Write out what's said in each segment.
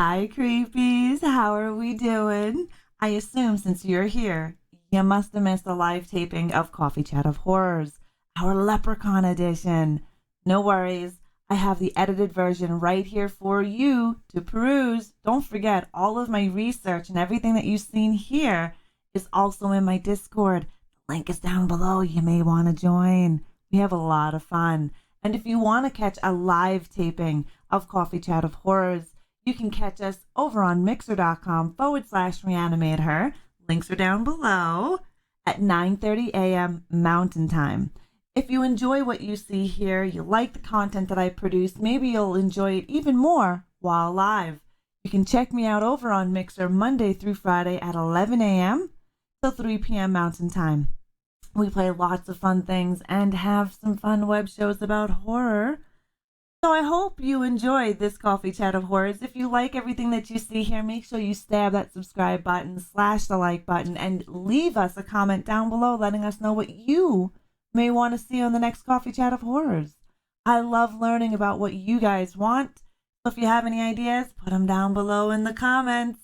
Hi, Creepies. How are we doing? I assume since you're here, you must have missed a live taping of Coffee Chat of Horrors, our Leprechaun edition. No worries. I have the edited version right here for you to peruse. Don't forget, all of my research and everything that you've seen here is also in my Discord. The link is down below. You may want to join. We have a lot of fun. And if you want to catch a live taping of Coffee Chat of Horrors, you can catch us over on mixer.com/reanimate her. Links are down below at 9:30 a.m. Mountain Time. If you enjoy what you see here, you like the content that I produce, maybe you'll enjoy it even more while live. You can check me out over on Mixer Monday through Friday at 11 a.m. till 3 p.m. Mountain Time. We play lots of fun things and have some fun web shows about horror. So I hope you enjoyed this Coffee Chat of Horrors. If you like everything that you see here, make sure you stab that subscribe button, slash the like button, and leave us a comment down below letting us know what you may want to see on the next Coffee Chat of Horrors. I love learning about what you guys want. So if you have any ideas, put them down below in the comments.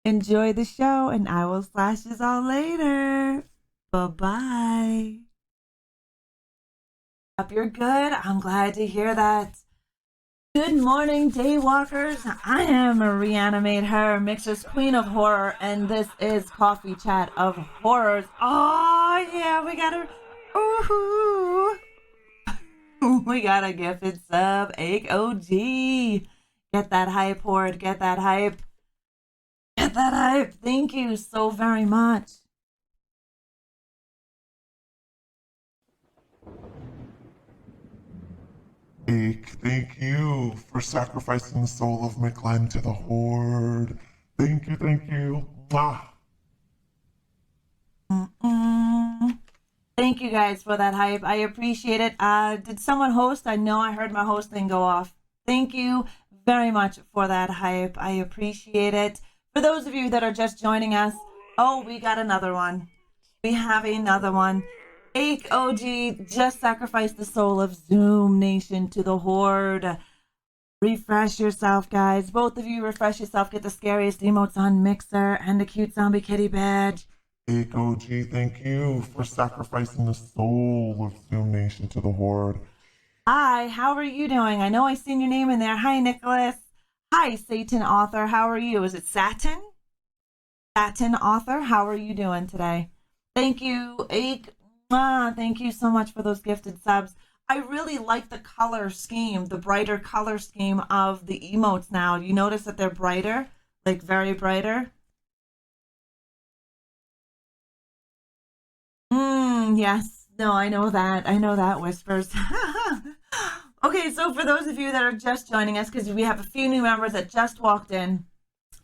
Enjoy the show, and I will slash this all later. Bye-bye. Hope you're good. I'm glad to hear that. Good morning, Daywalkers. I am Reanimate Her, Mixer's Queen of Horror, and this is Coffee Chat of Horrors. Oh, yeah, we got we got a gifted sub, Ake OG. Get that hype, Horde. Get that hype. Get that hype. Thank you so very much. Thank you for sacrificing the soul of McLen to the Horde. Thank you, thank you. Mwah. Thank you guys for that hype. I appreciate it. Did someone host? I know I heard my host thing go off. Thank you very much for that hype. I appreciate it. For those of you that are just joining us, oh, we got another one. We have another one. Ake OG just sacrificed the soul of Zoom Nation to the Horde. Refresh yourself, guys. Both of you refresh yourself. Get the scariest emotes on Mixer and the cute zombie kitty badge. Ake OG, thank you for sacrificing the soul of Zoom Nation to the Horde. Hi, how are you doing? I know I seen your name in there. Hi, Nicholas. Hi, Satan Author. How are you? Is it Satin? Satin Author, how are you doing today? Thank you, Ake. Thank you so much for those gifted subs. I really like the color scheme, the brighter color scheme of the emotes now. You notice that they're brighter, like very brighter. Yes. No, I know that. I know that, Whispers. Okay, so for those of you that are just joining us, because we have a few new members that just walked in,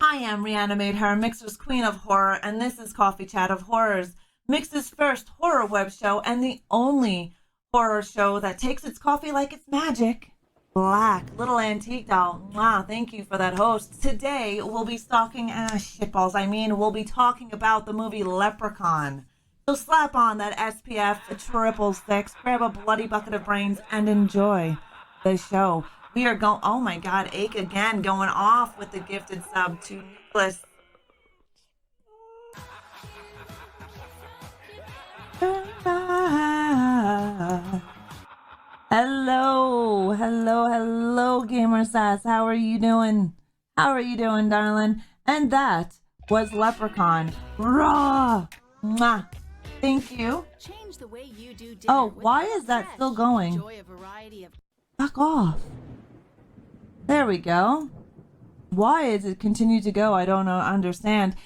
I am Reanimate Her, Mixer's Queen of Horror, and this is Coffee Chat of Horrors. Mix's first horror web show and the only horror show that takes its coffee like it's magic. Black Little Antique Doll. Wow, thank you for that host. Today we'll be stalking shitballs. We'll be talking about the movie Leprechaun. So slap on that SPF 666, grab a bloody bucket of brains, and enjoy the show. We are going. Oh my God, Ake again going off with the gifted sub to Nicholas. Hello, Gamer Sass. How are you doing? How are you doing, darling? And that was Leprechaun. Raw. Mwah. Thank you. Change the way you do dinner. Oh, why is that still going? Enjoy a variety of... Fuck off. There we go. Why is it continue to go? I don't know. Understand.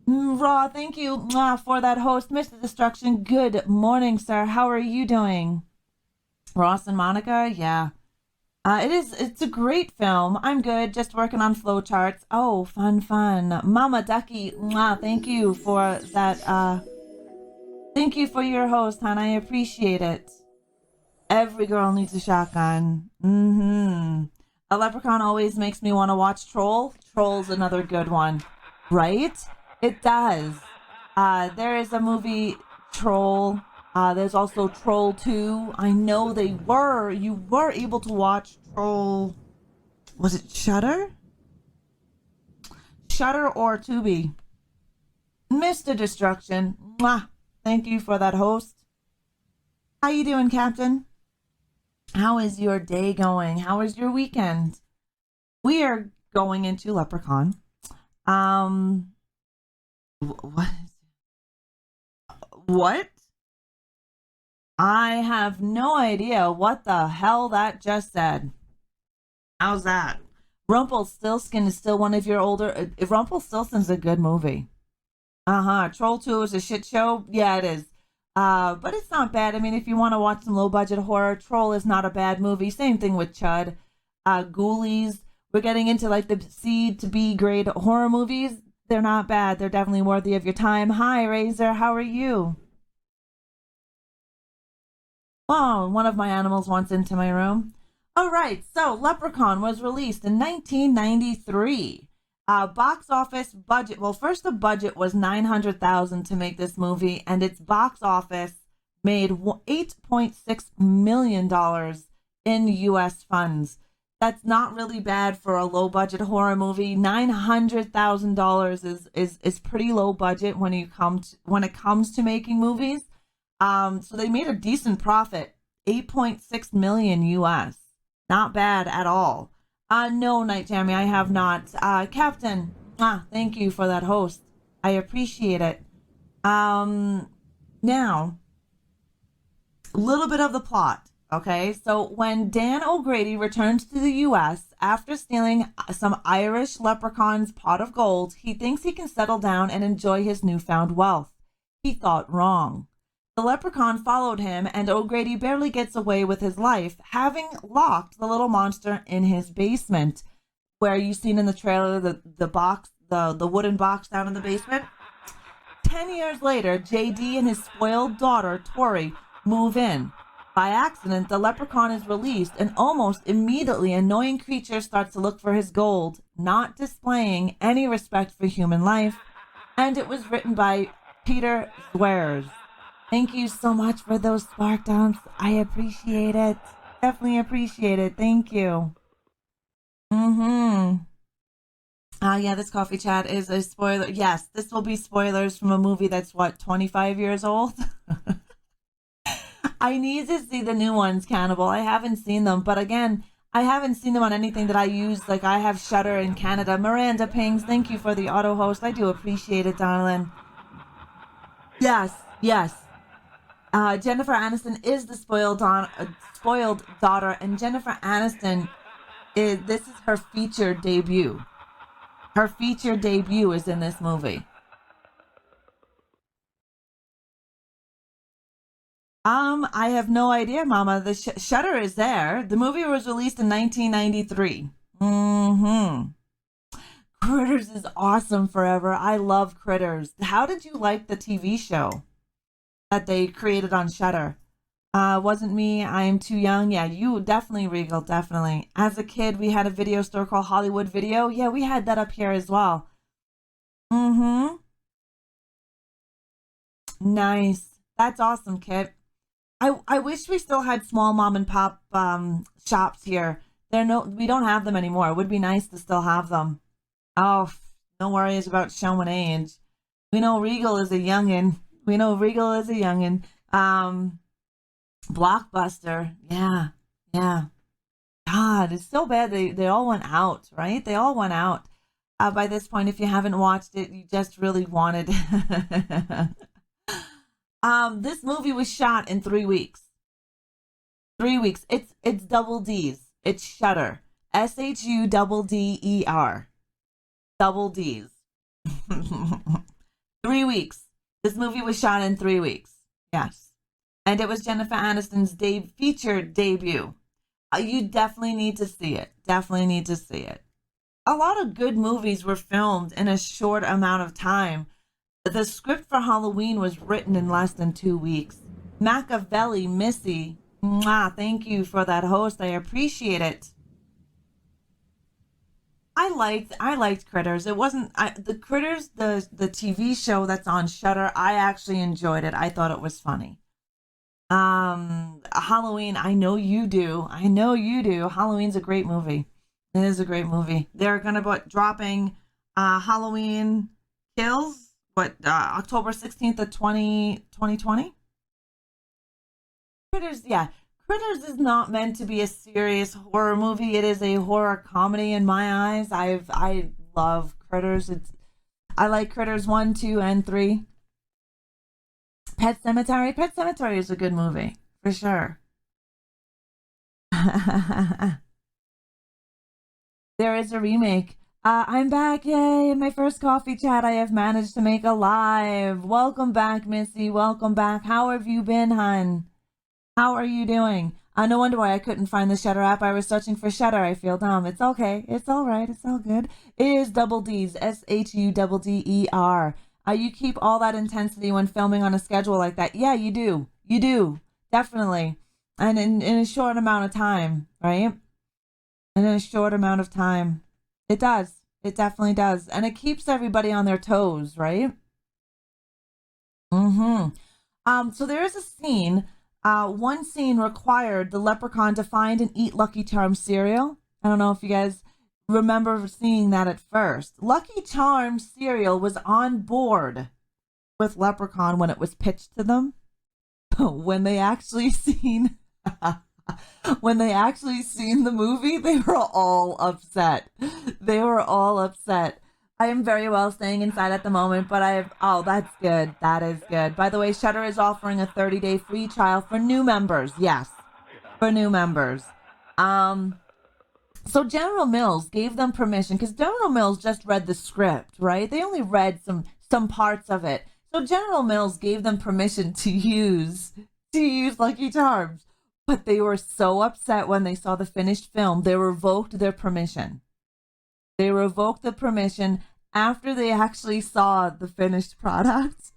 Raw, thank you for that host, Mr. Destruction. Good morning, sir. How are you doing? Ross and Monica, yeah. It's a great film. I'm good, just working on flowcharts. Oh, fun. Mama Ducky, thank you for that, thank you for your host, hon. I appreciate it. Every girl needs a shotgun. A Leprechaun always makes me want to watch Troll. Troll's another good one, right? It does. There is a movie, Troll. There's also Troll 2. I know you were able to watch Troll. Was it Shudder? Shudder or Tubi. Mr. Destruction, mwah, thank you for that host. How you doing, Captain? How is your day going? How is your weekend? We are going into Leprechaun. What? What? I have no idea what the hell that just said. How's that? Rumpelstiltskin is still one of your older... Rumpelstiltskin's a good movie. Troll 2 is a shit show. Yeah, it is. But it's not bad. I mean, if you want to watch some low-budget horror, Troll is not a bad movie. Same thing with Chud. Ghoulies. We're getting into like the C to B grade horror movies. They're not bad. They're definitely worthy of your time. Hi, Razor. How are you? Oh, one of my animals wants into my room. All right, so Leprechaun was released in 1993. Box office budget. Well, first the budget was $900,000 to make this movie, and its box office made $8.6 million in U.S. funds. That's not really bad for a low budget horror movie. $900,000 is pretty low budget when it comes to making movies. So they made a decent profit, 8.6 million US. Not bad at all. No, Night Jammy, I have not. Captain, thank you for that host. I appreciate it. Now, a little bit of the plot. Okay, so when Dan O'Grady returns to the U.S. after stealing some Irish leprechaun's pot of gold, he thinks he can settle down and enjoy his newfound wealth. He thought wrong. The leprechaun followed him, and O'Grady barely gets away with his life, having locked the little monster in his basement, where you've seen in the trailer the box, the wooden box down in the basement. 10 years later, JD and his spoiled daughter, Tori, move in. By accident, the leprechaun is released, and almost immediately, an annoying creature starts to look for his gold, not displaying any respect for human life. And it was written by Peter Zwers. Thank you so much for those spark dumps. I appreciate it. Definitely appreciate it. Thank you. Yeah, this coffee chat is a spoiler. Yes, this will be spoilers from a movie that's, 25 years old? I need to see the new ones, Cannibal. I haven't seen them, but again, I haven't seen them on anything that I use. Like, I have Shudder in Canada. Miranda Pings, thank you for the auto host. I do appreciate it, darling. Yes. Jennifer Aniston is the spoiled daughter, and Jennifer Aniston this is her feature debut. Her feature debut is in this movie. I have no idea, Mama. The Shudder is there. The movie was released in 1993. Critters is awesome forever. I love Critters. How did you like the TV show that they created on Shudder? Wasn't me. I am too young. Yeah, you definitely, Regal, definitely. As a kid, we had a video store called Hollywood Video. Yeah, we had that up here as well. Nice. That's awesome, Kit. I wish we still had small mom and pop shops here. We don't have them anymore. It would be nice to still have them. Oh, no worries about showing age. We know Regal is a youngin'. Blockbuster. Yeah. God, it's so bad. They all went out, right? They all went out. By this point, if you haven't watched it, you just really wanted. This movie was shot in 3 weeks. 3 weeks. It's double D's. It's Shudder. SHUDDER. Double D's. 3 weeks. This movie was shot in 3 weeks. Yes. And it was Jennifer Aniston's feature debut. You definitely need to see it. Definitely need to see it. A lot of good movies were filmed in a short amount of time. The script for Halloween was written in less than 2 weeks. Machiavelli, Missy, thank you for that host. I appreciate it. I liked Critters. It wasn't the Critters, the TV show that's on Shudder. I actually enjoyed it. I thought it was funny. Halloween, I know you do. Halloween's a great movie. It is a great movie. They're gonna be dropping Halloween Kills, October 16th of 2020? Critters, yeah. Critters is not meant to be a serious horror movie. It is a horror comedy in my eyes. I love Critters. I like Critters 1, 2, and 3. Pet Sematary. Pet Sematary is a good movie, for sure. There is a remake. I'm back, yay! My first coffee chat I have managed to make alive. Welcome back, Missy. Welcome back. How have you been, hun? How are you doing? No wonder why I couldn't find the Shutter app. I was searching for Shutter. I feel dumb. It's okay. It's all right. It's all good. It is double D's. SHUDDER. You keep all that intensity when filming on a schedule like that. Yeah, you do. You do. Definitely. And in a short amount of time, right? And in a short amount of time. It does. It definitely does. And it keeps everybody on their toes, right? So there is a scene. One scene required the leprechaun to find and eat Lucky Charms cereal. I don't know if you guys remember seeing that at first. Lucky Charms cereal was on board with Leprechaun when it was pitched to them. When they actually seen the movie, they were all upset. They were all upset. I am very well staying inside at the moment, but that's good. That is good. By the way, Shudder is offering a 30-day free trial for new members. Yes, for new members. So General Mills gave them permission, because General Mills just read the script, right? They only read some parts of it. So General Mills gave them permission to use Lucky Charms. But they were so upset when they saw the finished film, they revoked their permission. They revoked the permission after they actually saw the finished product.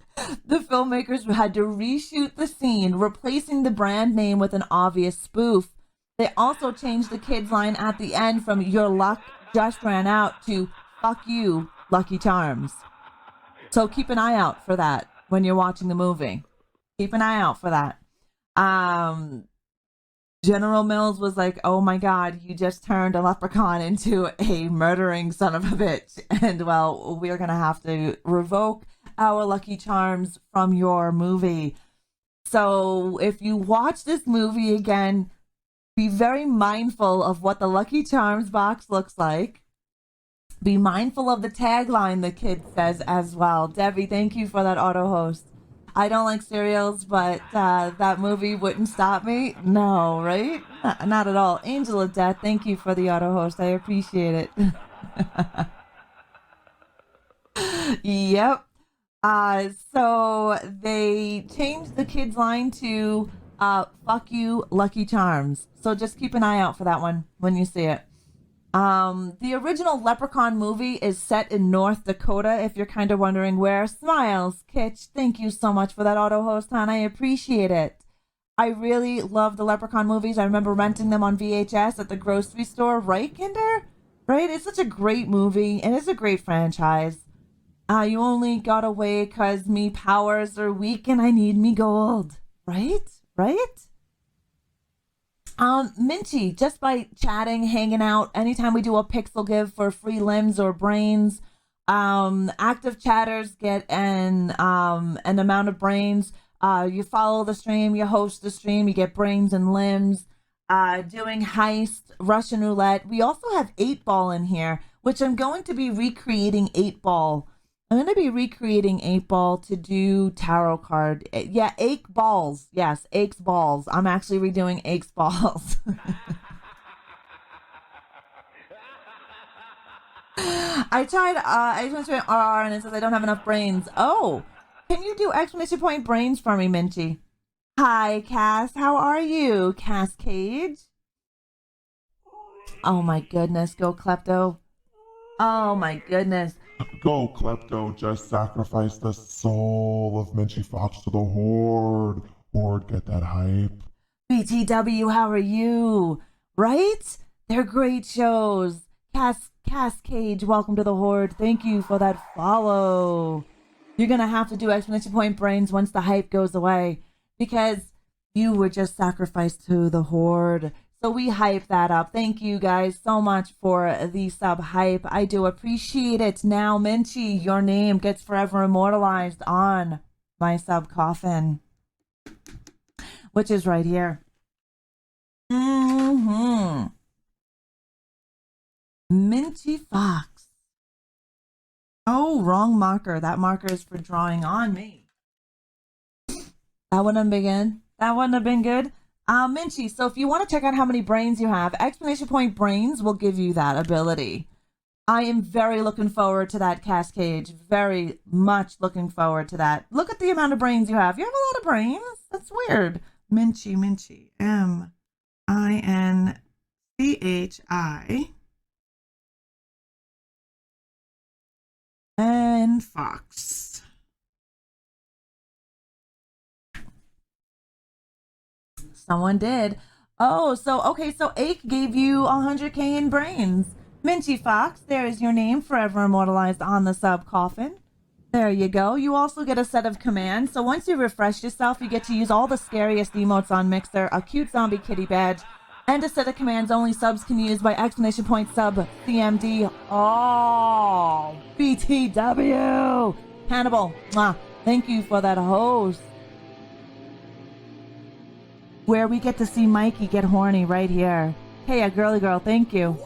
The filmmakers had to reshoot the scene, replacing the brand name with an obvious spoof. They also changed the kids' line at the end from "Your luck just ran out" to "Fuck you, Lucky Charms." So keep an eye out for that when you're watching the movie. Keep an eye out for that. General Mills was like, oh my God, you just turned a leprechaun into a murdering son of a bitch. And well, we're going to have to revoke our Lucky Charms from your movie. So if you watch this movie again, be very mindful of what the Lucky Charms box looks like. Be mindful of the tagline the kid says as well. Debbie, thank you for that auto host. I don't like cereals, but that movie wouldn't stop me. No, right? Not at all. Angel of Death, thank you for the auto host. I appreciate it. Yep. So they changed the kids' line to "Fuck you, Lucky Charms." So just keep an eye out for that one when you see it. The original Leprechaun movie is set in North Dakota, if you're kind of wondering where. Smiles, Kitch, thank you so much for that auto host, hon. I appreciate it. I really love the Leprechaun movies. I remember renting them on VHS at the grocery store, right, Kinder? Right? It's such a great movie, and it's a great franchise. You only got away 'cause me powers are weak and I need me gold. Right? Right? Minchie, just by chatting, hanging out, anytime we do a pixel give for free limbs or brains, active chatters get an amount of brains. You follow the stream, you host the stream, you get brains and limbs. Doing heist, Russian roulette. We also have 8-Ball in here, which I'm going to be recreating 8-Ball. I'm going to be recreating 8-Ball to do tarot card. Yeah, Ache Balls. Yes, Ache's Balls. I'm actually redoing Ache's Balls. I tried exclamation point RR and it says I don't have enough brains. Oh, can you do exclamation point brains for me, Minchie? Hi, Cass. How are you, Cass Cage? Oh my goodness, go Klepto. Oh my goodness. Go, Klepto, just sacrifice the soul of Minchie Fox to the Horde. Horde, get that hype. BTW, how are you? Right? They're great shows. Cass Cage, welcome to the Horde. Thank you for that follow. You're going to have to do exclamation point brains once the hype goes away, because you were just sacrificed to the Horde. So we hype that up. Thank you guys so much for the sub hype. I do appreciate it. Now, Minchie, your name gets forever immortalized on my sub coffin, which is right here. Minty Fox. Oh, wrong marker. That marker is for drawing on me. That wouldn't have been good. That wouldn't have been good. Minchie, so if you want to check out how many brains you have, exclamation point brains will give you that ability. I am very looking forward to that cascade. Very much looking forward to that. Look at the amount of brains you have. You have a lot of brains. That's weird. Minchie. M-I-N-C-H-I. And Fox. Someone did. Oh, so Ake gave you 100k in brains. Minchie Fox, there is your name forever immortalized on the sub coffin. There you go. You also get a set of commands. So once you refresh yourself, you get to use all the scariest emotes on Mixer, a cute zombie kitty badge, and a set of commands only subs can use by exclamation point sub CMD. Oh, BTW. Hannibal, thank you for that host. Where we get to see Mikey get horny right here. Hey, a girly girl, thank you.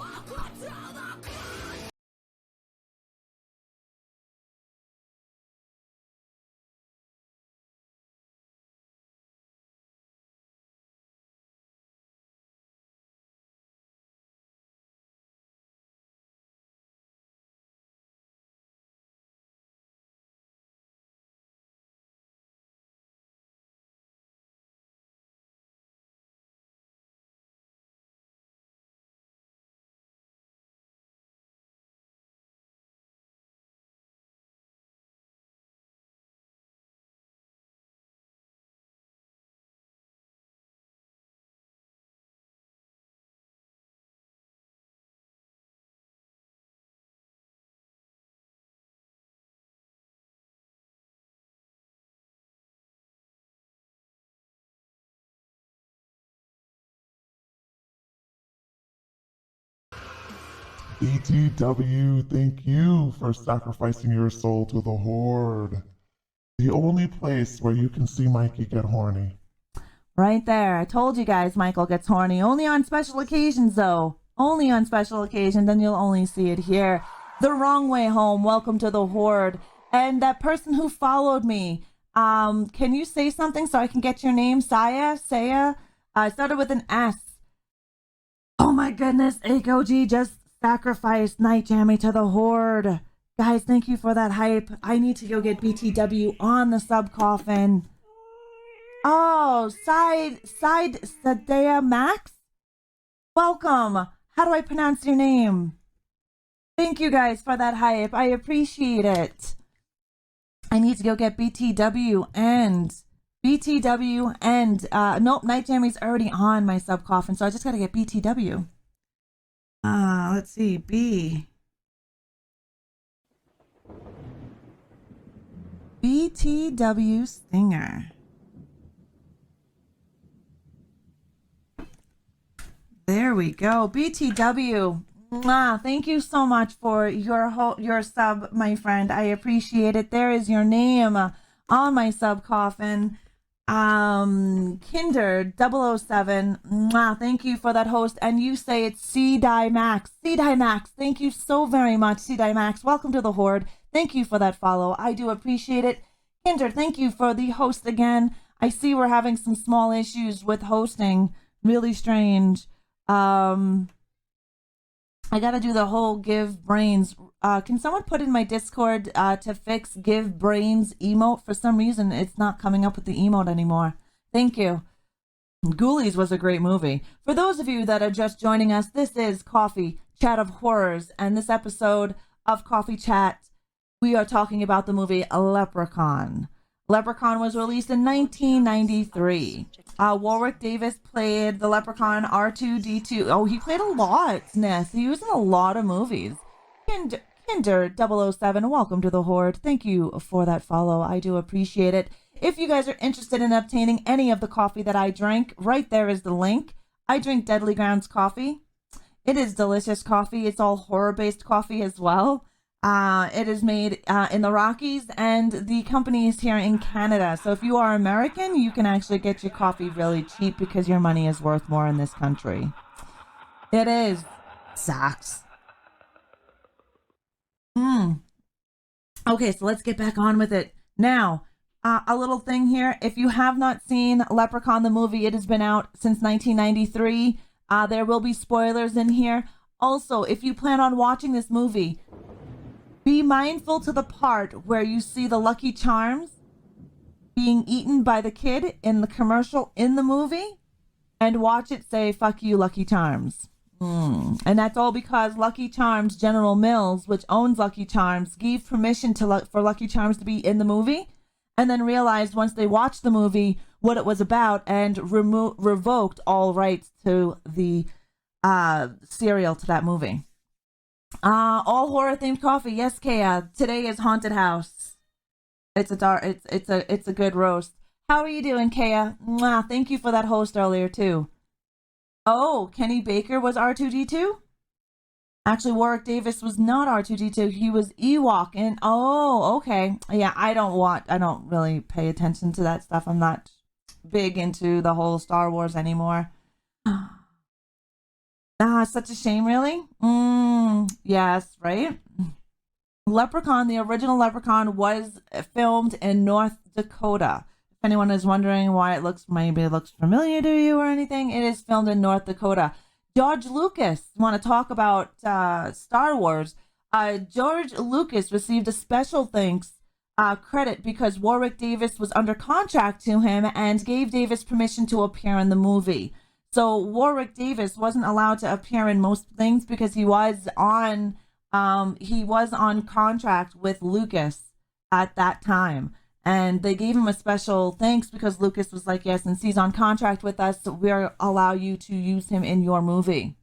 BTW, thank you for sacrificing your soul to the Horde. The only place where you can see Mikey get horny. Right there. I told you guys Michael gets horny. Only on special occasions, though. Only on special occasions, and you'll only see it here. The Wrong Way Home. Welcome to the Horde. And that person who followed me, can you say something so I can get your name? Saya? It started with an S. Oh my goodness. AKOG just sacrificed Night Jammy to the Horde. Guys, thank you for that hype. I need to go get BTW on the sub coffin. Oh, Side Sadea Max? Welcome. How do I pronounce your name? Thank you guys for that hype. I appreciate it. I need to go get BTW and nope, Night Jammy's already on my sub coffin, so I just gotta get BTW. Let's see, BTW Stinger. There we go. BTW. Thank you so much for your sub, my friend. I appreciate it. There is your name on my sub coffin. Kinder 007. Thank you for that host. And you say it's C-Die Max. C-Die Max. Thank you so very much, C-Die Max. Welcome to the Horde. Thank you for that follow. I do appreciate it. Kinder, thank you for the host again. I see we're having some small issues with hosting. Really strange. I gotta do the whole give brains. Can someone put in my Discord to fix give brains emote? For some reason, it's not coming up with the emote anymore. Thank you. Ghoulies was a great movie. For those of you that are just joining us, this is Coffee Chat of Horrors, and this episode of Coffee Chat, we are talking about the movie Leprechaun. Leprechaun was released in 1993. Warwick Davis played the Leprechaun R2-D2. Oh, he played a lot, Ness. He was in a lot of movies. Kinder 007, welcome to the Horde. Thank you for that follow. I do appreciate it. If you guys are interested in obtaining any of the coffee that I drank, right there is the link. I drink Deadly Grounds coffee. It is delicious coffee. It's all horror-based coffee as well. It is made in the Rockies, and the company is here in Canada. So if you are American, you can actually get your coffee really cheap because your money is worth more in this country. It is. Sucks. Okay, so let's get back on with it. Now, a little thing here. If you have not seen Leprechaun the Movie, it has been out since 1993. There will be spoilers in here. Also, if you plan on watching this movie, be mindful to the part where you see the Lucky Charms being eaten by the kid in the commercial in the movie, and watch it say, "Fuck you, Lucky Charms." And that's all because Lucky Charms General Mills, which owns Lucky Charms, gave permission for Lucky Charms to be in the movie, and then realized once they watched the movie what it was about and revoked all rights to the cereal to that movie. All horror themed coffee. Yes, Kaya. Today is Haunted House. It's a good roast. How are you doing, Kaya? Mwah, thank you for that host earlier too. Oh, Kenny Baker was R2D2? Actually, Warwick Davis was not R2D2. He was Ewok. And oh, okay. Yeah, I don't really pay attention to that stuff. I'm not big into the whole Star Wars anymore. Such a shame, really? Yes, right? Leprechaun, the original Leprechaun, was filmed in North Dakota. If anyone is wondering why maybe it looks familiar to you or anything, it is filmed in North Dakota. George Lucas, want to talk about Star Wars? George Lucas received a special thanks credit because Warwick Davis was under contract to him and gave Davis permission to appear in the movie. So Warwick Davis wasn't allowed to appear in most things because he was on contract with Lucas at that time. And they gave him a special thanks because Lucas was like, yes, since he's on contract with us, we'll allow you to use him in your movie.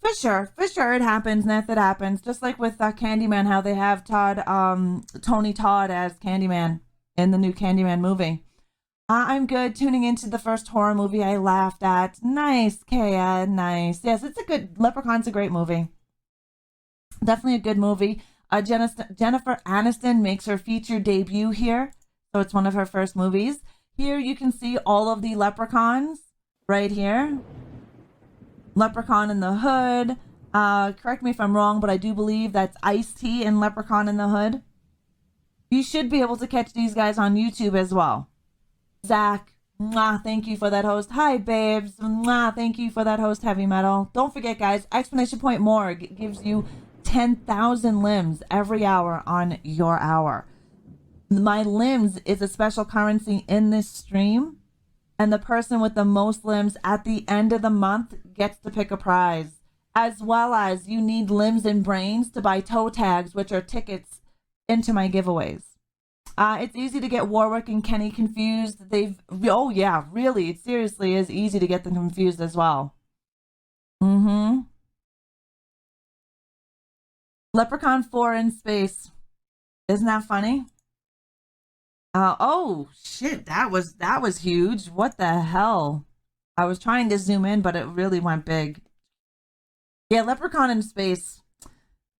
For sure, it happens, Neth, it happens. Just like with Candyman, how they have Tony Todd as Candyman in the new Candyman movie. I'm good. Tuning into the first horror movie I laughed at. Nice, Kaya, nice. Yes, Leprechaun's a great movie. Definitely a good movie. Jennifer Aniston makes her feature debut here, so it's one of her first movies. Here you can see all of the leprechauns right here. Leprechaun in the Hood. Correct me if I'm wrong, but I do believe that's Ice-T in Leprechaun in the Hood. You should be able to catch these guys on YouTube as well. Zach, mwah, thank you for that host. Hi, babes. Mwah, thank you for that host, Heavy Metal. Don't forget, guys, exclamation point morgue gives you 10,000 limbs every hour on your hour. My limbs is a special currency in this stream, and the person with the most limbs at the end of the month gets to pick a prize, as well as you need limbs and brains to buy toe tags, which are tickets into my giveaways. It's easy to get Warwick and Kenny confused. Oh yeah, really, it seriously is easy to get them confused as well. Leprechaun 4 in space. Isn't that funny? Oh shit, that was huge. What the hell? I was trying to zoom in, but it really went big. Yeah, Leprechaun in space.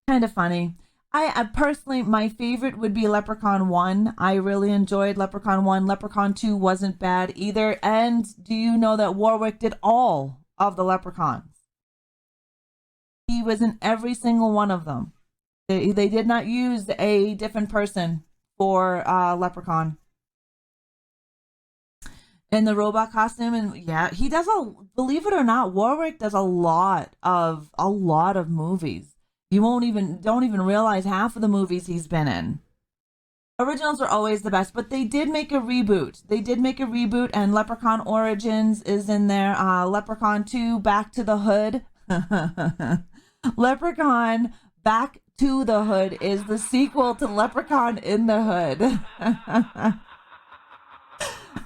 Kind of funny. I personally, my favorite would be Leprechaun 1. I really enjoyed Leprechaun 1. Leprechaun 2 wasn't bad either. And do you know that Warwick did all of the Leprechauns? He was in every single one of them. They did not use a different person for Leprechaun in the robot costume. And yeah, he does believe it or not, Warwick does a lot of movies. You don't even realize half of the movies he's been in. Originals are always the best, but they did make a reboot. And Leprechaun Origins is in there. Leprechaun 2, Back to the Hood. Leprechaun Back to the Hood is the sequel to Leprechaun in the Hood.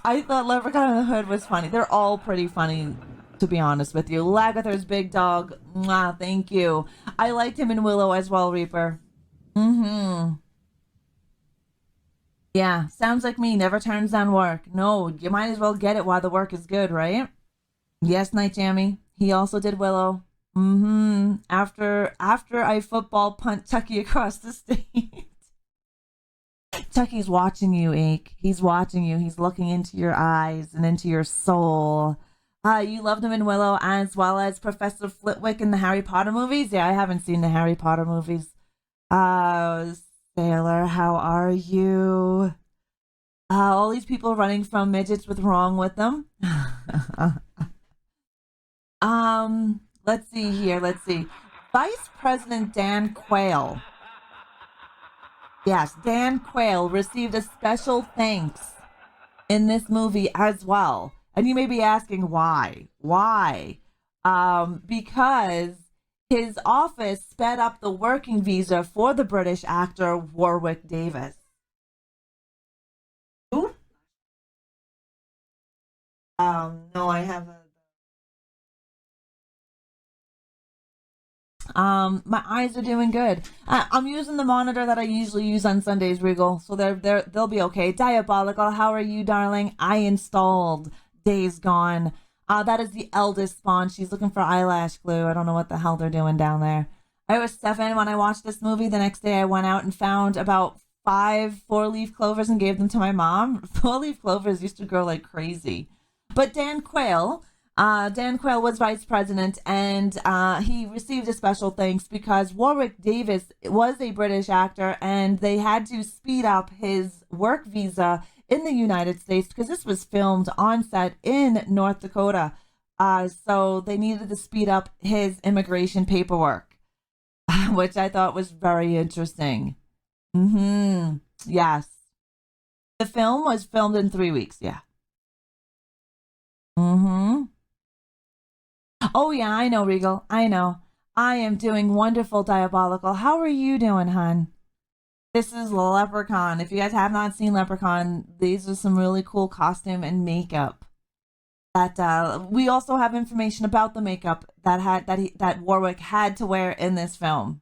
I thought Leprechaun in the Hood was funny. They're all pretty funny, to be honest with you. Lagather's Big Dog. Mwah, thank you. I liked him in Willow as well, Reaper. Yeah, sounds like me. Never turns down work. No, you might as well get it while the work is good, right? Yes, Night Jammy. He also did Willow. Mm-hmm. After I football punt Chucky across the state. Chucky's watching you, Ake. He's watching you. He's looking into your eyes and into your soul. You loved him in Willow as well as Professor Flitwick in the Harry Potter movies. Yeah, I haven't seen the Harry Potter movies. Uh, Sailor, how are you? All these people running from midgets with wrong with them. Let's see here. Let's see. Vice President Dan Quayle. Yes, Dan Quayle received a special thanks in this movie as well. And you may be asking why? Why? Because his office sped up the working visa for the British actor Warwick Davis. Who? No, I haven't. My eyes are doing good. I'm using the monitor that I usually use on Sundays, Regal, so they'll be okay. Diabolical, how are you, darling? I installed Days Gone. That is the eldest spawn. She's looking for eyelash glue. I don't know what the hell they're doing down there. I was 7 when I watched this movie. The next day I went out and found about 5 four-leaf clovers and gave them to my mom. Four-leaf clovers used to grow like crazy. But Dan Quayle was vice president, and he received a special thanks because Warwick Davis was a British actor, and they had to speed up his work visa in the United States because this was filmed on set in North Dakota. So they needed to speed up his immigration paperwork, which I thought was very interesting. Mm-hmm. Yes. The film was filmed in 3 weeks. Yeah. Mm-hmm. Oh, yeah, I know, Regal. I know. I am doing wonderful, Diabolical. How are you doing, hon? This is Leprechaun. If you guys have not seen Leprechaun, these are some really cool costume and makeup. That we also have information about the makeup that Warwick had to wear in this film.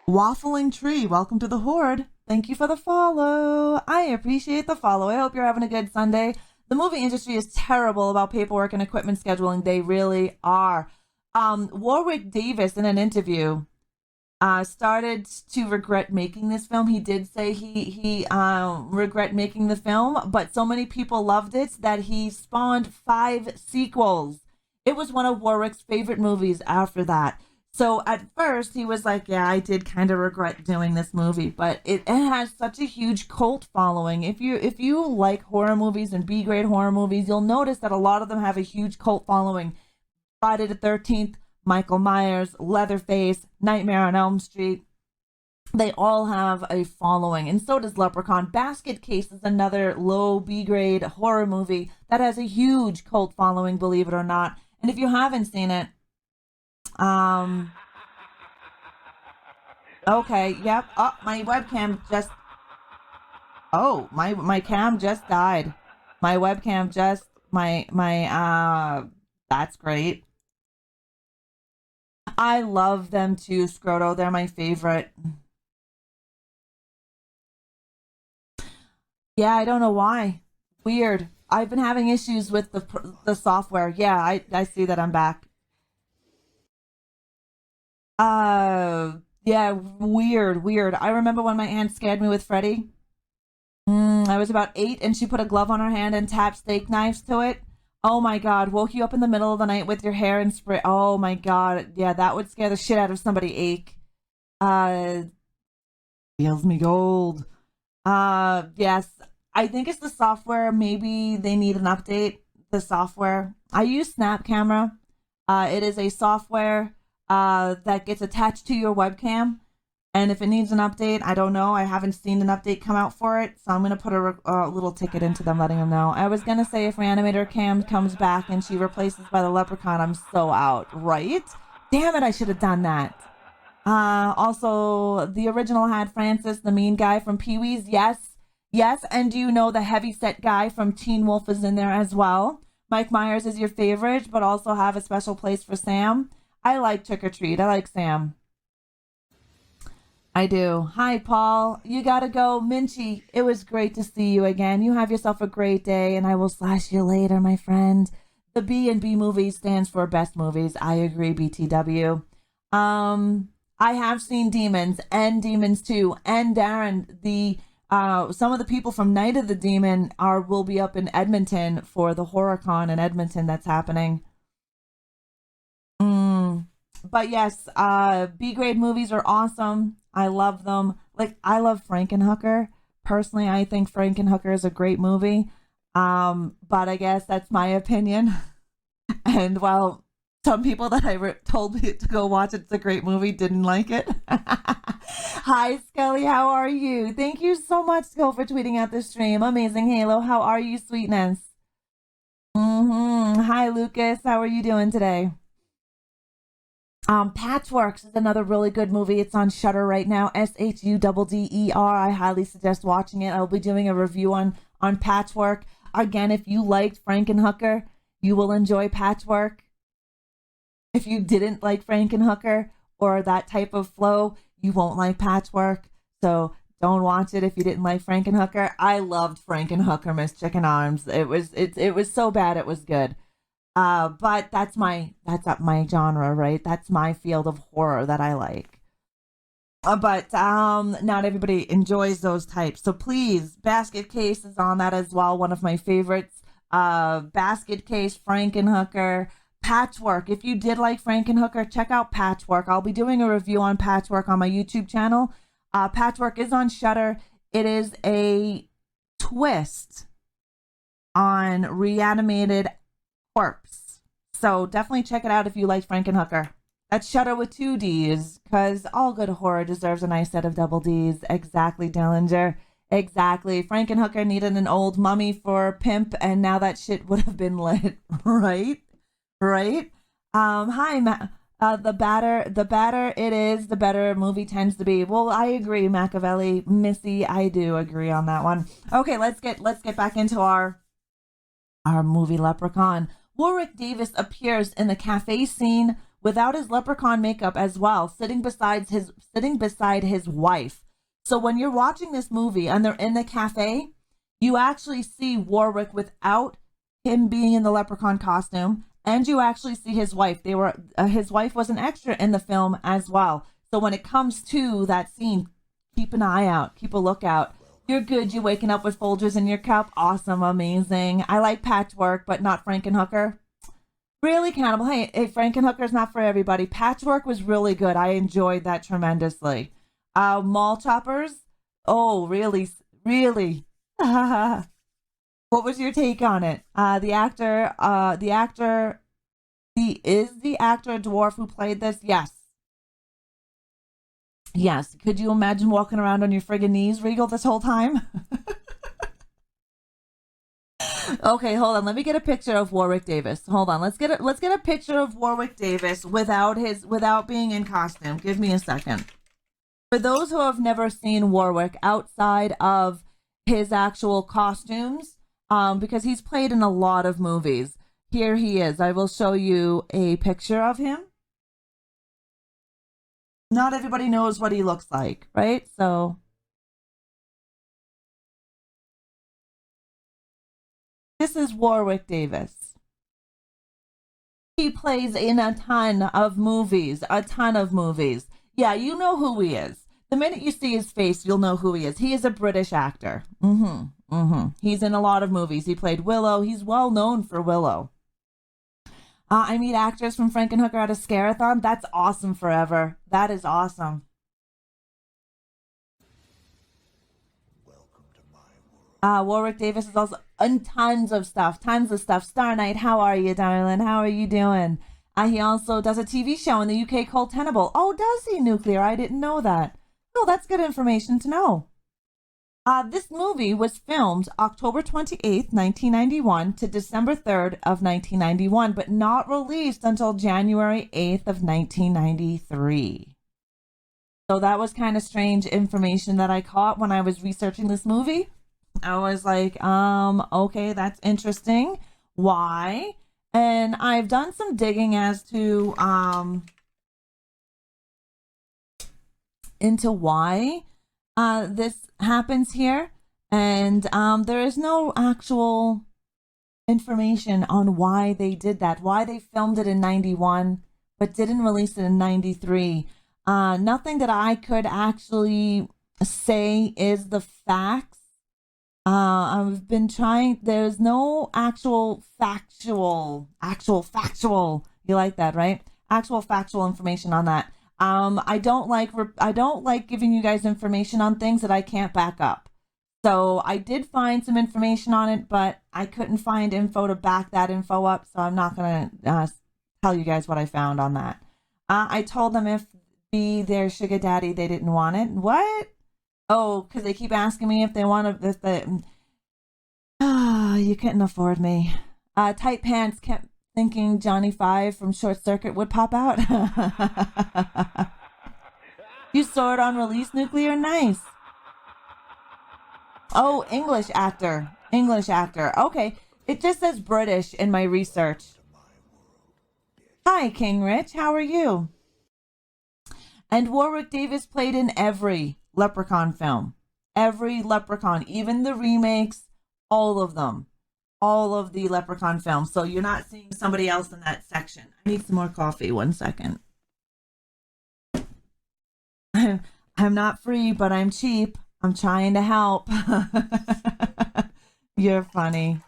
Waffling Tree, welcome to the Horde. Thank you for the follow. I appreciate the follow. I hope you're having a good Sunday. The movie industry is terrible about paperwork and equipment scheduling. They really are. Warwick Davis, in an interview, started to regret making this film. He did say he regret making the film, but so many people loved it that he spawned 5 sequels. It was one of Warwick's favorite movies after that. So at first he was like, yeah, I did kind of regret doing this movie, but it has such a huge cult following. If you like horror movies and B-grade horror movies, you'll notice that a lot of them have a huge cult following. Friday the 13th, Michael Myers, Leatherface, Nightmare on Elm Street. They all have a following, and so does Leprechaun. Basket Case is another low B-grade horror movie that has a huge cult following, believe it or not. And if you haven't seen it, okay, yep. Oh, my webcam just, my cam just died. My webcam just, that's great. I love them too, Scroto. They're my favorite. Yeah, I don't know why. Weird. I've been having issues with the software. Yeah, I see that I'm back. Yeah, weird. I remember when my aunt scared me with Freddy. I was about 8 and she put a glove on her hand and tapped steak knives to it. Oh my God, woke you up in the middle of the night with your hair and spray. Oh my God. Yeah, that would scare the shit out of somebody, Ache. Feels me gold. Yes, I think it's the software. Maybe they need an update. The software. I use Snap Camera. It is a software that gets attached to your webcam, and if it needs an update, I don't know. I haven't seen an update come out for it, so I'm gonna put a little ticket into them, letting them know. I was gonna say if Reanimator Cam comes back and she replaces by the Leprechaun, I'm so out. Right? Damn it! I should have done that. Also, the original had Francis, the mean guy from Pee-wee's. Yes, and do you know the heavy-set guy from Teen Wolf is in there as well? Mike Myers is your favorite, but also have a special place for Sam. I like Trick or Treat. I like Sam. I do. Hi, Paul. You gotta go. Minchie, it was great to see you again. You have yourself a great day, and I will slash you later, my friend. The B&B movies stands for best movies. I agree, BTW. I have seen Demons and Demons 2, and Darren, some of the people from Night of the Demon will be up in Edmonton for the HorrorCon in Edmonton that's happening. But yes, B grade movies are awesome. I love them. Like, I love Frankenhooker. Personally, I think Frankenhooker is a great movie. But I guess that's my opinion. And while some people that I told me to go watch it's a great movie didn't like it. Hi, Skelly. How are you? Thank you so much, Skill, for tweeting out the stream. Amazing Halo. How are you, sweetness? Hi, Lucas. How are you doing today? Patchworks is another really good movie. It's on Shudder right now. SHUDDER. I highly suggest watching it. I'll be doing a review on Patchwork. Again, if you liked Frankenhooker, you will enjoy Patchwork. If you didn't like Frankenhooker or that type of flow, you won't like Patchwork. So don't watch it if you didn't like Frankenhooker. I loved Frankenhooker, Miss Chicken Arms. It was so bad it was good. But that's up my genre, right? That's my field of horror that I like. But not everybody enjoys those types. So please, Basket Case is on that as well. One of my favorites. Basket Case, Frankenhooker, Patchwork. If you did like Frankenhooker, check out Patchwork. I'll be doing a review on Patchwork on my YouTube channel. Patchwork is on Shudder. It is a twist on reanimated corpse. So definitely check it out if you like Frankenhooker. That's Shudder with 2 D's, because all good horror deserves a nice set of double D's. Exactly, Dillinger. Exactly. Frankenhooker needed an old mummy for pimp, and now that shit would have been lit. Right? Hi, the badder it is, the better a movie tends to be. Well, I agree, Machiavelli. Missy, I do agree on that one. Okay, let's get back into our movie Leprechaun. Warwick Davis appears in the cafe scene without his leprechaun makeup as well, sitting beside his wife. So when you're watching this movie and they're in the cafe, you actually see Warwick without him being in the leprechaun costume, and you actually see his wife. His wife was an extra in the film as well. So when it comes to that scene, keep an eye out, keep a lookout. You're good. You waking up with Folgers in your cup. Awesome. Amazing. I like Patchwork, but not Frankenhooker. Really, Cannibal. Hey, Frankenhooker's not for everybody. Patchwork was really good. I enjoyed that tremendously. Mall Choppers. Oh, really? What was your take on it? The actor a dwarf who played this? Yes. Could you imagine walking around on your friggin' knees, Regal, this whole time? Okay, hold on. Let me get a picture of Warwick Davis. Hold on. Let's get a picture of Warwick Davis without being in costume. Give me a second. For those who have never seen Warwick outside of his actual costumes, because he's played in a lot of movies, here he is. I will show you a picture of him. Not everybody knows what he looks like, right? So this is Warwick Davis. He plays in a ton of movies. Yeah, you know who he is. The minute you see his face, you'll know who he is. He is a British actor. He's in a lot of movies. He played Willow. He's well known for Willow. I meet actors from Frankenhooker at a Scare-a-thon. That's awesome forever. That is awesome. Welcome to my world. Warwick Davis is also in tons of stuff. Star Knight, how are you, darling? How are you doing? He also does a TV show in the UK called Tenable. Oh, does he, Nuclear? I didn't know that. Oh, that's good information to know. This movie was filmed October 28th, 1991 to December 3rd of 1991, but not released until January 8th of 1993. So that was kind of strange information that I caught when I was researching this movie. I was like, okay, that's interesting. Why? And I've done some digging as to into why this happens here. And there is no actual information on why they did that, why they filmed it in 91 but didn't release it in 93. Nothing that I could actually say is the facts. I've been trying, there's no actual factual, you like that, right? Actual factual information on that. I don't like giving you guys information on things that I can't back up. So I did find some information on it, but I couldn't find info to back that info up. So I'm not going to tell you guys what I found on that. I told them if be their sugar daddy, they didn't want it. What? Oh, because they keep asking me if they want to, if they, you couldn't afford me. Tight Pants kept thinking Johnny Five from Short Circuit would pop out. You saw it on release, Nuclear? Nice. Oh, English actor. Okay. It just says British in my research. Hi, King Rich. How are you? And Warwick Davis played in every Leprechaun film. Every Leprechaun, even the remakes, all of them. All of the Leprechaun films. So you're not seeing somebody else in that section. I need some more coffee. 1 second. I'm not free, but I'm cheap. I'm trying to help. You're funny.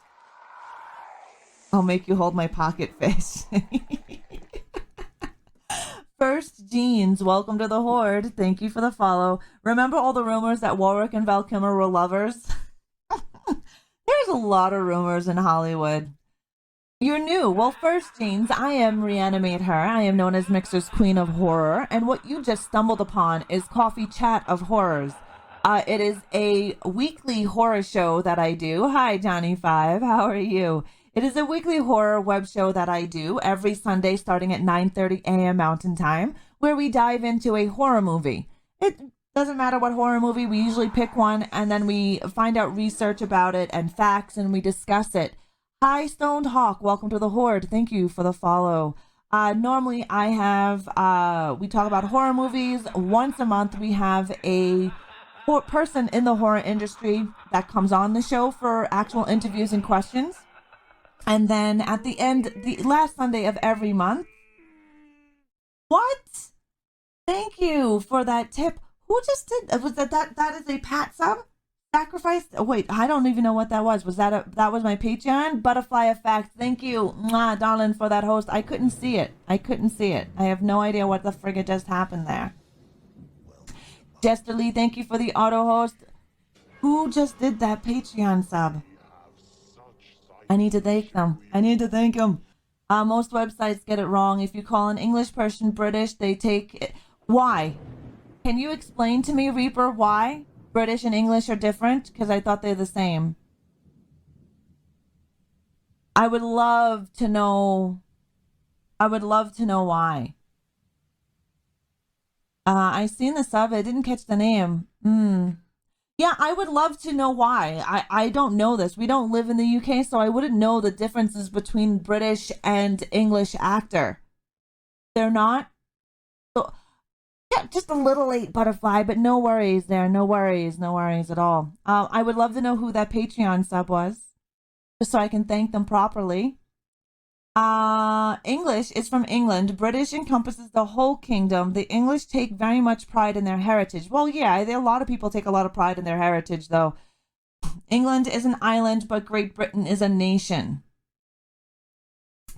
I'll make you hold my pocket fish. First Jeans, welcome to the Horde. Thank you for the follow. Remember all the rumors that Warwick and Val Kilmer were lovers? There's a lot of rumors in Hollywood. You're new. Well, First Jeans, I am Reanimate Her. I am known as Mixer's Queen of Horror. And what you just stumbled upon is Coffee Chat of Horrors. It is a weekly horror show that I do. Hi, Johnny Five. How are you? It is a weekly horror web show that I do every Sunday starting at 9:30 a.m. Mountain Time, where we dive into a horror movie. It doesn't matter what horror movie, we usually pick one and then we find out research about it and facts and we discuss it. Hi, Stoned Hawk. Welcome to the Horde. Thank you for the follow. Normally I have, we talk about horror movies. Once a month we have a person in the horror industry that comes on the show for actual interviews and questions. And then at the end, the last Sunday of every month. What? Thank you for that tip. Who just did, was that is a Pat sub? Sacrifice? Oh, wait, I don't even know what that was. That was my Patreon? Butterfly Effect. Thank you, mwah, darling, for that host. I couldn't see it. I have no idea what the frigate just happened there. Jester Lee, thank you for the auto host. Who just did that Patreon sub? I need to thank them. Most websites get it wrong. If you call an English person British, they take it. Why? Can you explain to me, Reaper, why British and English are different? Because I thought they're the same. I would love to know why. I seen the sub. I didn't catch the name. Yeah, I would love to know why. I don't know this. We don't live in the UK, so I wouldn't know the differences between British and English actor. They're not. So, yeah, just a little late, Butterfly, but no worries there. No worries at all. I would love to know who that Patreon sub was, just so I can thank them properly. English is from England. British encompasses the whole kingdom. The English take very much pride in their heritage. Well, yeah, a lot of people take a lot of pride in their heritage, though. England is an island, but Great Britain is a nation.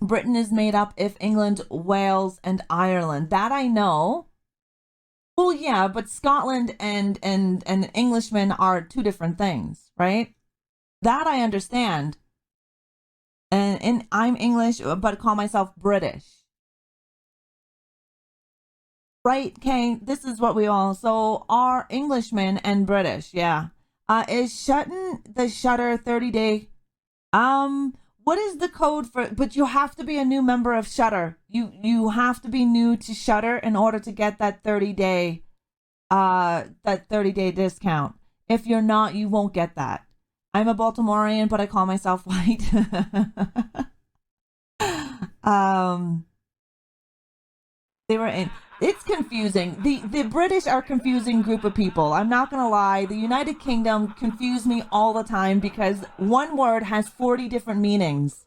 Britain is made up of England, Wales, and Ireland. That I know. Well, yeah, but Scotland and Englishmen are two different things, right? That I understand. And I'm English, but call myself British. Right, Kane? This is what we all... So, are Englishmen and British, yeah. Is shutting the Shutter 30-day... What is the code for... But you have to be a new member of Shutter. You have to be new to Shutter in order to get that 30-day... that 30-day discount. If you're not, you won't get that. I'm a Baltimorean, but I call myself white. They were in It's confusing. The British are a confusing group of people. I'm not going to lie. The United Kingdom confuse me all the time because one word has 40 different meanings.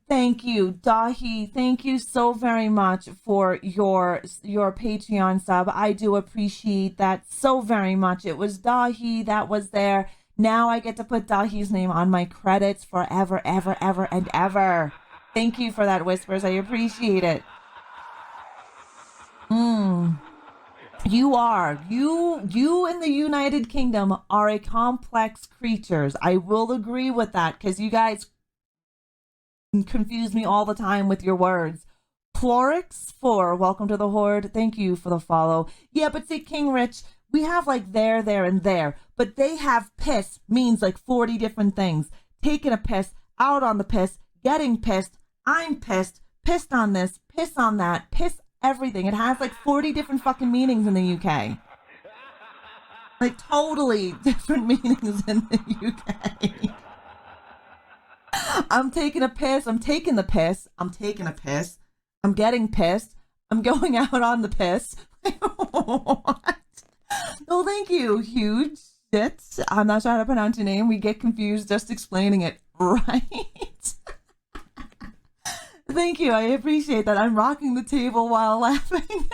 Thank you, Dahi. Thank you so very much for your Patreon sub. I do appreciate that so very much. It was Dahi that was there. Now I get to put Dahi's name on my credits forever, ever, ever, and ever. Thank you for that, Whispers. I appreciate it. You in the United Kingdom are a complex creatures. I will agree with that because you guys confuse me all the time with your words. Florix4, welcome to the Horde. Thank you for the follow. Yeah, but see, King Rich, we have like there, and there, but they have piss means like 40 different things. Taking a piss, out on the piss, getting pissed, I'm pissed on this, piss on that, piss everything. It has like 40 different fucking meanings in the UK. Like totally different meanings in the UK. I'm taking a piss, I'm taking the piss, I'm taking a piss, I'm getting pissed, I'm going out on the piss. What? Oh, thank you, huge shit. I'm not sure how to pronounce your name. We get confused just explaining it, right? Thank you, I appreciate that. I'm rocking the table while laughing.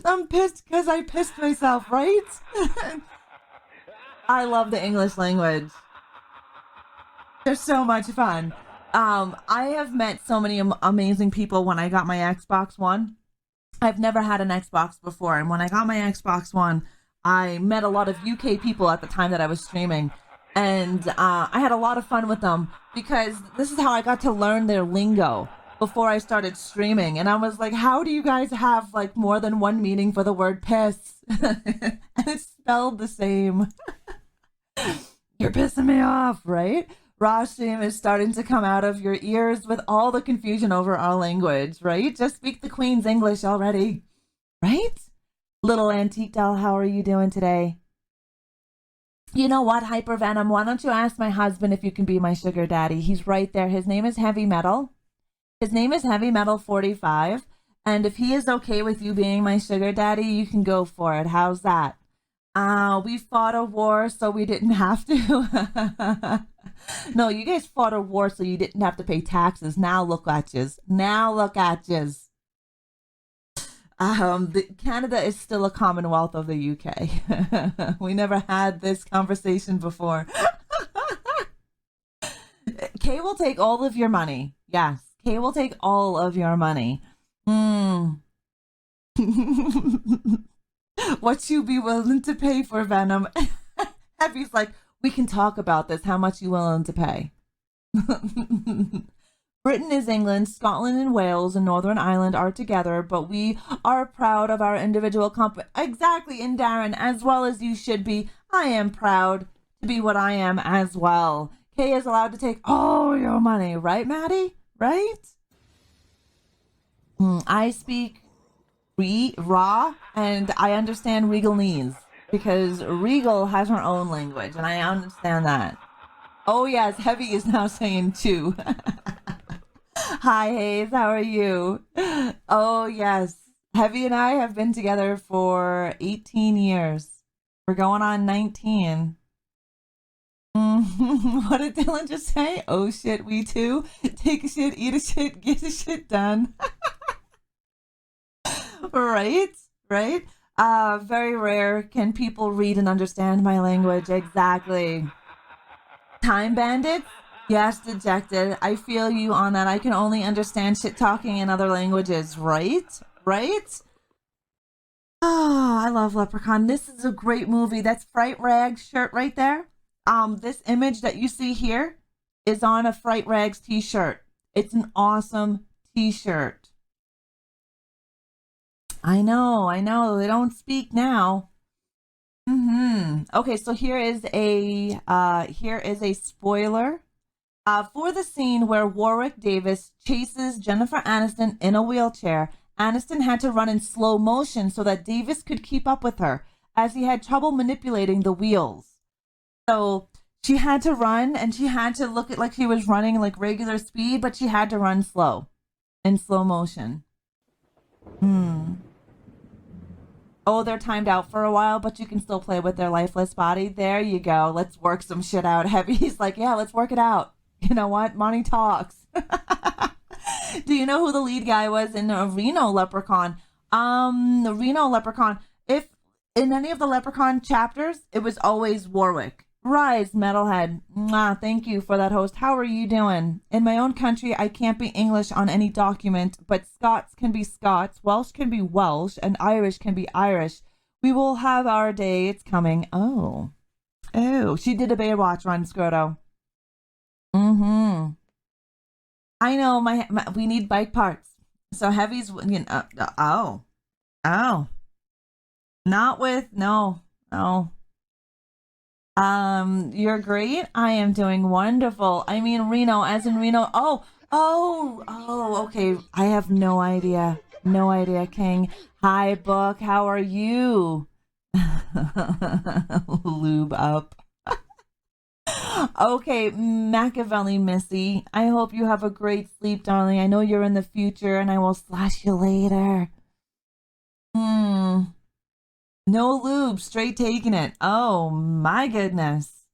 I'm pissed because I pissed myself, right? I love the English language. They're so much fun. I have met so many amazing people when I got my Xbox One. I've never had an Xbox before, and when I got my Xbox One, I met a lot of UK people at the time that I was streaming, and I had a lot of fun with them because this is how I got to learn their lingo before I started streaming. And I was like, how do you guys have like more than one meaning for the word piss? And it's spelled the same. You're pissing me off, right? Rashim is starting to come out of your ears with all the confusion over our language, right? Just speak the Queen's English already, right? Little Antique Doll, how are you doing today? You know what, Hypervenom, why don't you ask my husband if you can be my sugar daddy? He's right there. His name is Heavy Metal. His name is Heavy Metal 45. And if he is okay with you being my sugar daddy, you can go for it. How's that? We fought a war so we didn't have to. No, you guys fought a war so you didn't have to pay taxes. Now look at yous. Now look at yous. Canada is still a commonwealth of the UK. We never had this conversation before. Kay will take all of your money. Yes, Kay will take all of your money. What you be willing to pay for Venom? Heavy's like, we can talk about this. How much you willing to pay? Britain is England, Scotland and Wales and Northern Ireland are together, but we are proud of our individual Exactly, and Darren, as well as you should be. I am proud to be what I am as well. Kay is allowed to take all your money, right, Maddie? Right? I speak raw, and I understand Regalese because Regal has her own language, and I understand that. Oh yes, Heavy is now saying too. Hi Hayes, how are you? Oh yes, Heavy and I have been together for 18 years. We're going on 19. What did Dylan just say? Oh shit, we too. Take a shit, eat a shit, get a shit done. Right? Very rare can people read and understand my language. Exactly. Time Bandits? Yes, Dejected. I feel you on that. I can only understand shit talking in other languages. Right? Oh, I love Leprechaun. This is a great movie. That's Fright Rag's shirt right there. This image that you see here is on a Fright Rags t-shirt. It's an awesome t-shirt. I know. They don't speak now. Okay, so here is a spoiler for the scene where Warwick Davis chases Jennifer Aniston in a wheelchair. Aniston had to run in slow motion so that Davis could keep up with her, as he had trouble manipulating the wheels. So she had to run, and she had to look at like she was running like regular speed, but she had to run slow, in slow motion. Hmm. Oh, they're timed out for a while, but you can still play with their lifeless body. There you go. Let's work some shit out. Heavy's like, yeah, let's work it out. You know what? Money talks. Do you know who the lead guy was in Reno Leprechaun? The Reno Leprechaun. If in any of the Leprechaun chapters, it was always Warwick. Rise, metalhead. Mwah, thank you for that, host. How are you doing? In my own country, I can't be English on any document, but Scots can be Scots, Welsh can be Welsh, and Irish can be Irish. We will have our day. It's coming. Oh. Oh, she did a Baywatch run, Scroto. Mm-hmm. I know my we need bike parts. So Heavy's, oh. Not with, no. No. You're great. I am doing wonderful. I mean, Reno, as in Reno. Okay. I have no idea. No idea, King. Hi, Book. How are you? Lube up. Okay, Machiavelli Missy. I hope you have a great sleep, darling. I know you're in the future, and I will slash you later. No lube, straight taking it. Oh my goodness.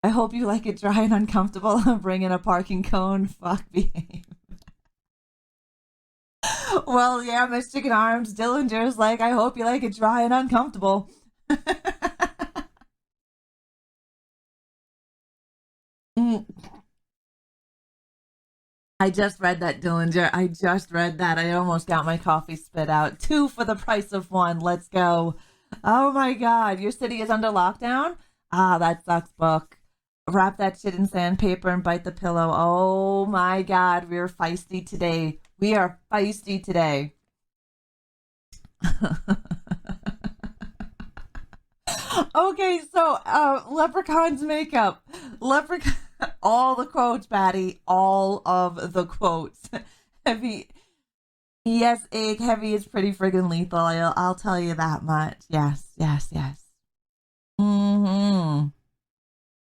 I hope you like it dry and uncomfortable. Bring in a parking cone. Fuck behave. Well, yeah, Miss Chicken Arms. Dillinger's like, I hope you like it dry and uncomfortable. I just read that, Dillinger. I just read that. I almost got my coffee spit out. 2 for the price of 1. Let's go. Oh my God. Your city is under lockdown? Ah, that sucks, Book. Wrap that shit in sandpaper and bite the pillow. Oh my God. We're feisty today. We are feisty today. Okay, so Leprechaun's makeup. Leprechaun. All the quotes, Batty. All of the quotes. Heavy. Yes, Egg. Heavy is pretty friggin' lethal. I'll tell you that much. Yes. Mm-hmm.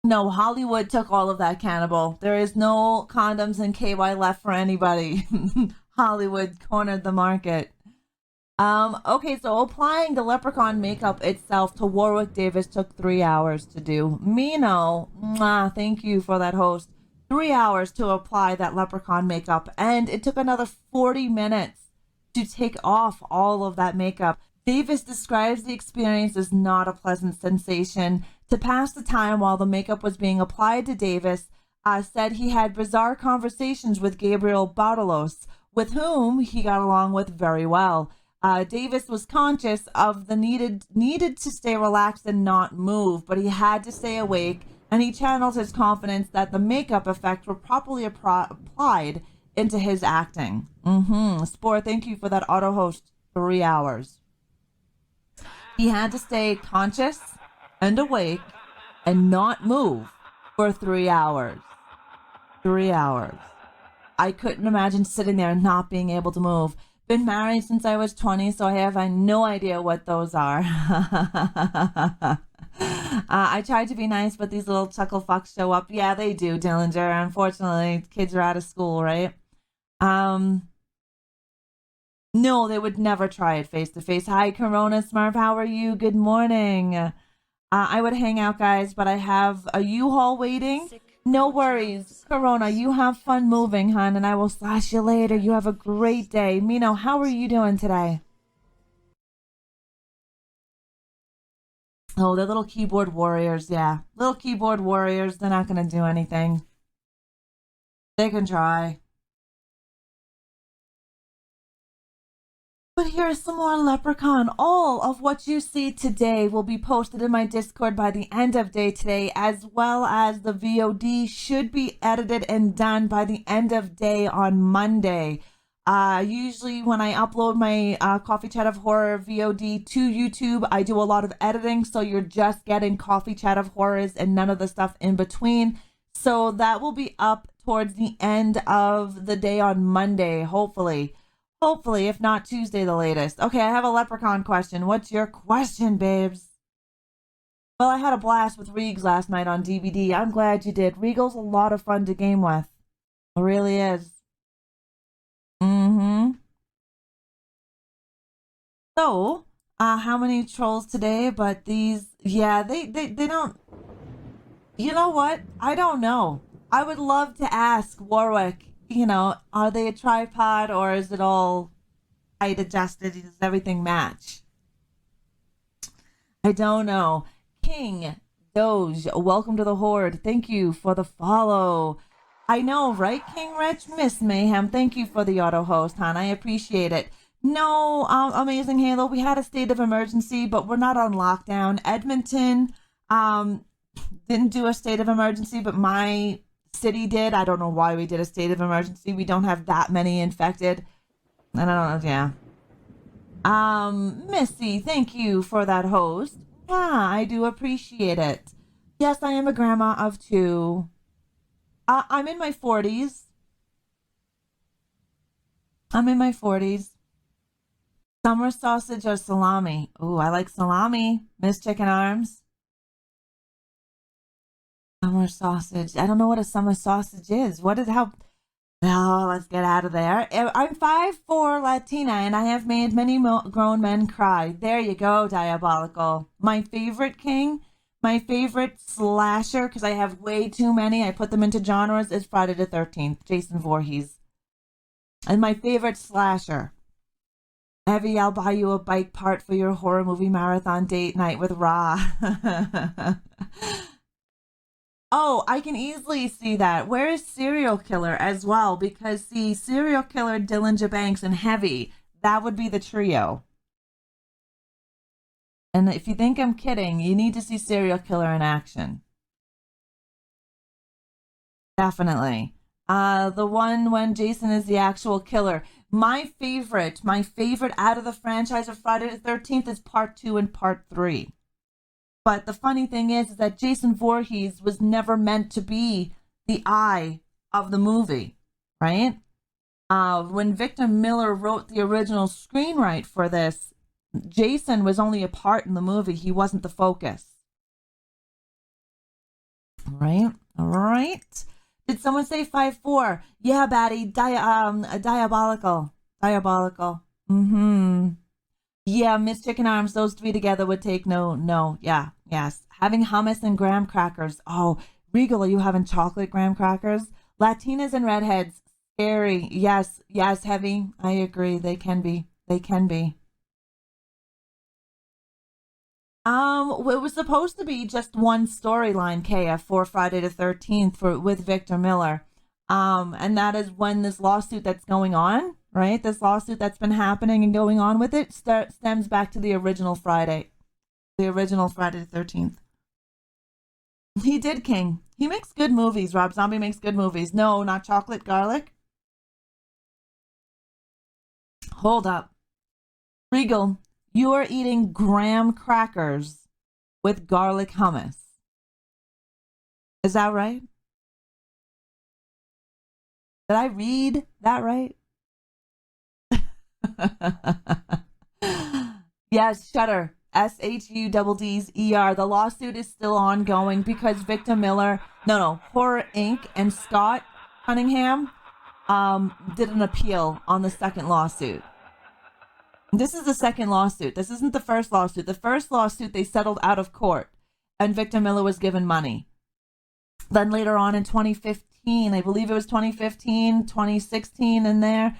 No, Hollywood took all of that, Cannibal. There is no condoms and KY left for anybody. Hollywood cornered the market. Okay, so applying the leprechaun makeup itself to Warwick Davis took 3 hours to do. Mino, mwah, thank you for that, host. 3 hours to apply that leprechaun makeup, and it took another 40 minutes to take off all of that makeup. Davis describes the experience as not a pleasant sensation. To pass the time while the makeup was being applied to Davis, said he had bizarre conversations with Gabriel Bartolos, with whom he got along with very well. Davis was conscious of the needed to stay relaxed and not move, but he had to stay awake, and he channeled his confidence that the makeup effects were properly applied into his acting. Spore, thank you for that auto host. 3 hours. He had to stay conscious and awake and not move for 3 hours. 3 hours. I couldn't imagine sitting there and not being able to move. Been married since I was 20, so I have no idea what those are. I tried to be nice, but these little chuckle fucks show up. Yeah, they do, Dillinger. Unfortunately, kids are out of school, right? No, they would never try it face to face. Hi, Corona Smurf. How are you? Good morning. I would hang out, guys, but I have a U-Haul waiting. No worries. Corona, you have fun moving, hon, and I will slash you later. You have a great day. Mino, how are you doing today? Oh, they're little keyboard warriors, yeah. Little keyboard warriors, they're not going to do anything. They can try. But here's some more Leprechaun. All of what you see today will be posted in my Discord by the end of day today, as well as the VOD should be edited and done by the end of day on Monday. Usually when I upload my Coffee Chat of Horror VOD to YouTube, I do a lot of editing, so you're just getting Coffee Chat of Horrors and none of the stuff in between. So that will be up towards the end of the day on Monday, hopefully. Hopefully, if not Tuesday, the latest. Okay, I have a Leprechaun question. What's your question, babes? Well, I had a blast with Regs last night on DVD. I'm glad you did. Regal's a lot of fun to game with. It really is. So, how many trolls today? But these, yeah, they don't. You know what? I don't know. I would love to ask Warwick. Are they a tripod or is it all height adjusted? Does everything match? I don't know. King Doge, welcome to the Horde. Thank you for the follow. I know, right, King Rich? Miss Mayhem, thank you for the auto host, hon. I appreciate it. No, Amazing Halo, we had a state of emergency, but we're not on lockdown. Edmonton didn't do a state of emergency, but my city did. I don't know why we did a state of emergency. We don't have that many infected. And I don't know, yeah. Missy, thank you for that host. Yeah, I do appreciate it. Yes, I am a grandma of 2. I'm in my 40s. Summer sausage or salami? Ooh, I like salami. Miss Chicken Arms. Summer sausage. I don't know what a summer sausage is. Oh, let's get out of there. I'm 5'4" Latina, and I have made many grown men cry. There you go, Diabolical. My favorite king, my favorite slasher, because I have way too many. I put them into genres, is Friday the 13th, Jason Voorhees. And my favorite slasher. Evie, I'll buy you a bike part for your horror movie marathon date night with Ra. Oh, I can easily see that. Where is Serial Killer as well? Because see, Serial Killer, Dillinger Banks, and Heavy, that would be the trio. And if you think I'm kidding, you need to see Serial Killer in action. Definitely. The one when Jason is the actual killer. My favorite out of the franchise of Friday the 13th is part 2 and part 3. But the funny thing is that Jason Voorhees was never meant to be the eye of the movie, right? When Victor Miller wrote the original screenwrite for this, Jason was only a part in the movie. He wasn't the focus. All right. Did someone say 5'4"? Yeah, Batty. Diabolical. Yeah, Miss Chicken Arms, those 3 together would take no. Yeah, yes. Having hummus and graham crackers. Oh, Regal, are you having chocolate graham crackers? Latinas and redheads. Scary. Yes, Heavy. I agree. They can be. It was supposed to be just one storyline, KF, for Friday the 13th with Victor Miller. And that is when this lawsuit that's going on, right? This lawsuit that's been happening and going on with it stems back to the original Friday the 13th. He did, King. He makes good movies. Rob Zombie makes good movies. No, not chocolate garlic. Hold up. Regal, you are eating graham crackers with garlic hummus. Is that right? Did I read that right? Yes, Shudder. SHUDDER. The lawsuit is still ongoing because Victor Miller, Horror Inc. and Scott Cunningham did an appeal on the second lawsuit. This is the second lawsuit. This isn't the first lawsuit. The first lawsuit, they settled out of court and Victor Miller was given money. Then later on in 2015, I believe it was 2015, 2016 in there,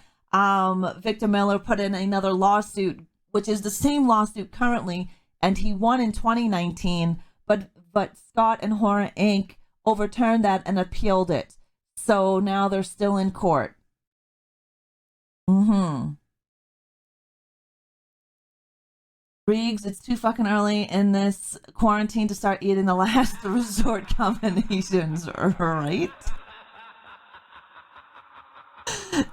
Victor Miller put in another lawsuit, which is the same lawsuit currently, and he won in 2019, but Scott and Horror Inc. overturned that and appealed it. So now they're still in court. Riggs, it's too fucking early in this quarantine to start eating the last resort combinations, right?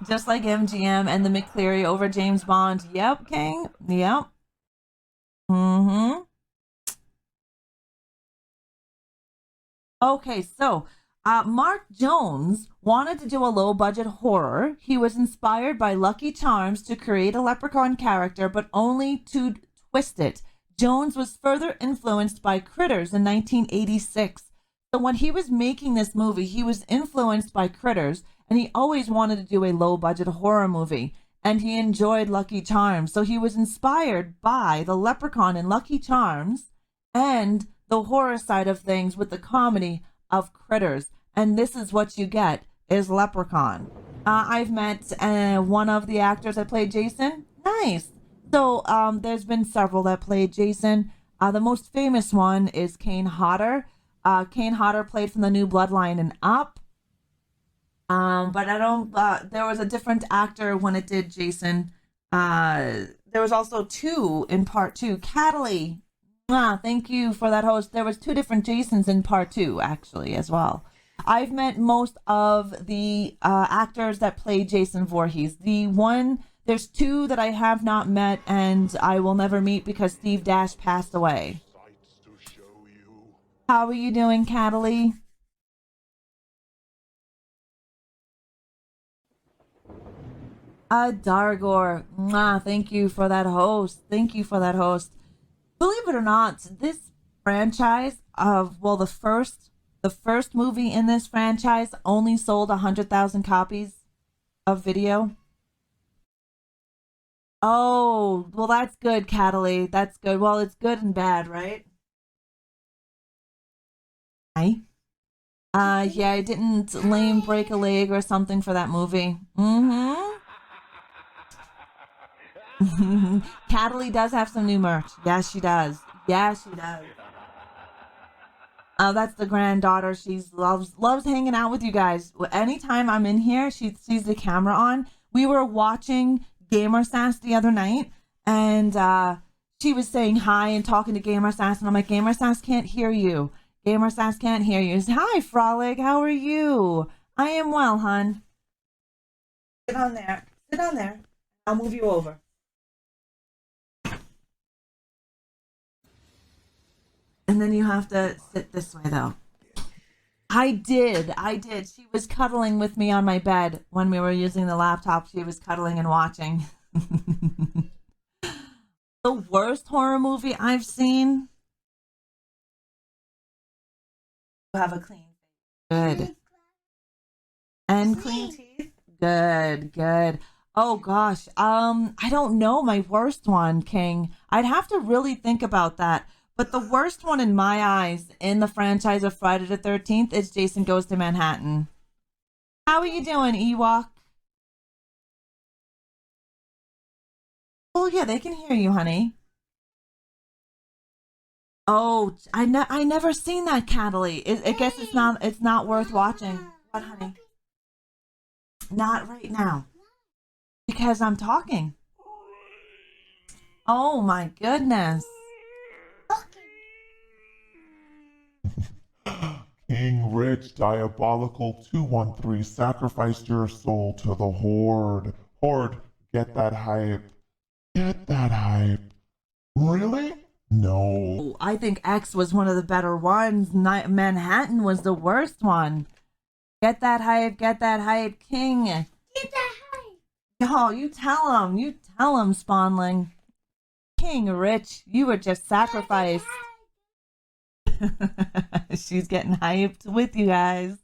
Just like MGM and the McCleary over James Bond. Yep, King. Yep. Okay, so Mark Jones wanted to do a low-budget horror. He was inspired by Lucky Charms to create a leprechaun character, but only to twist it. Jones was further influenced by Critters in 1986. So when he was making this movie, he was influenced by Critters, and he always wanted to do a low-budget horror movie. and he enjoyed Lucky Charms. So he was inspired by the Leprechaun in Lucky Charms and the horror side of things with the comedy of Critters. And this is what you get is Leprechaun. I've met one of the actors that played Jason. Nice. So there's been several that played Jason. The most famous one is Kane Hodder. Kane Hodder played from the New Bloodline and Up. But I don't, there was a different actor when it did Jason. There was also two in part 2. Cataly, thank you for that host. There was 2 different Jasons in part 2, actually, as well. I've met most of the actors that play Jason Voorhees. There's 2 that I have not met and I will never meet because Steve Dash passed away. How are you doing, Cataly? Dargor, thank you for that host. Thank you for that host. Believe it or not, this franchise the first movie in this franchise only sold 100,000 copies of video. Oh, well, that's good, Cataly. That's good. Well, it's good and bad, right? Hi. Yeah, I didn't lame break a leg or something for that movie. Cataly does have some new merch. Yes, she does. Yes, she does. That's the granddaughter. She loves hanging out with you guys. Anytime I'm in here, she sees the camera on. We were watching Gamer Sass the other night, and she was saying hi and talking to Gamer Sass, and I'm like, Gamer Sass can't hear you. Gamer Sass can't hear you. Says, hi, Frolic. How are you? I am well, hon. Sit on there. Sit on there. I'll move you over. And then you have to sit this way, though. I did. She was cuddling with me on my bed when we were using the laptop. She was cuddling and watching. The worst horror movie I've seen. You have a clean face. Good. And clean teeth? Good. Oh, gosh. I don't know my worst one, King. I'd have to really think about that. But the worst one in my eyes in the franchise of Friday the 13th is Jason Goes to Manhattan. How are you doing, Ewok? Oh, yeah, they can hear you, honey. Oh, I never seen that, Cataly. I guess it's not worth watching. What, honey? Not right now. Because I'm talking. Oh, my goodness. King Rich Diabolical 213 sacrificed your soul to the Horde. Horde, get that hype. Get that hype. Really? No. I think X was one of the better ones. Manhattan was the worst one. Get that hype, King. Get that hype. Oh, you tell him, Spawnling. King Rich, you were just sacrificed. She's getting hyped with you guys.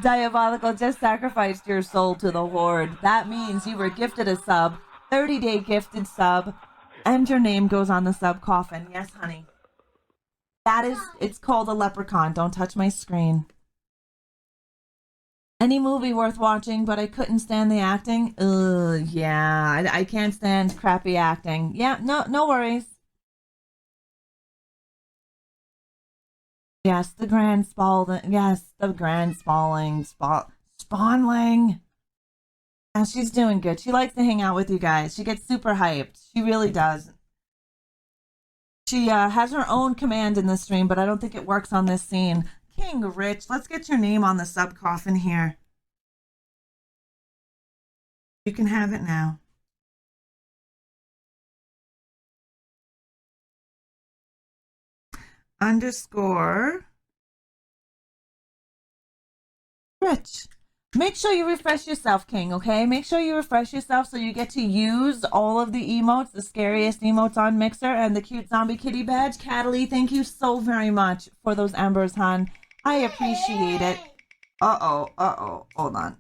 Diabolical just sacrificed your soul to the Horde. That means you were gifted a sub, 30-day gifted sub, and your name goes on the sub coffin. Yes, honey. It's called a Leprechaun. Don't touch my screen. Any movie worth watching, but I couldn't stand the acting. Yeah, I can't stand crappy acting. Yeah, no worries. Yes, the Grand Spalding. Yes, the Grand Spalding. Spawnling. Yeah, she's doing good. She likes to hang out with you guys. She gets super hyped. She really does. She has her own command in the stream, but I don't think it works on this scene. King Rich, let's get your name on the sub coffin here. You can have it now. _ Rich. Make sure you refresh yourself, King, okay? Make sure you refresh yourself so you get to use all of the emotes, the scariest emotes on Mixer, and the cute zombie kitty badge. Cataly, thank you so very much for those embers, hon. I appreciate it. Uh-oh. Hold on.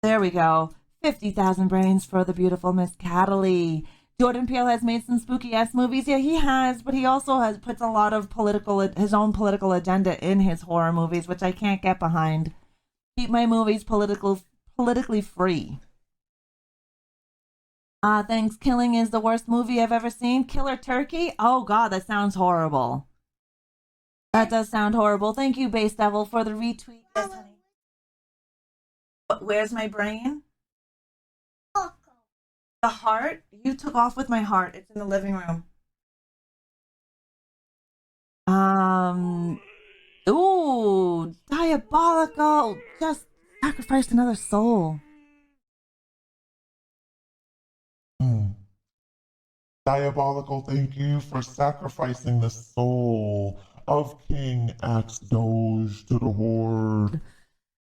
There we go. 50,000 brains for the beautiful Miss Cataly. Jordan Peele has made some spooky ass movies. Yeah, he has, but he also has puts a lot of his own political agenda in his horror movies, which I can't get behind. Keep my movies politically free. Thanks. Killing is the worst movie I've ever seen. Killer Turkey? Oh god, that sounds horrible. That does sound horrible. Thank you, Base Devil, for the retweet. Yes, honey. Where's my brain? The heart? You took off with my heart. It's in the living room. Ooh, diabolical. Just sacrificed another soul. Diabolical, thank you for sacrificing the soul of King Axe Doge to the Horde.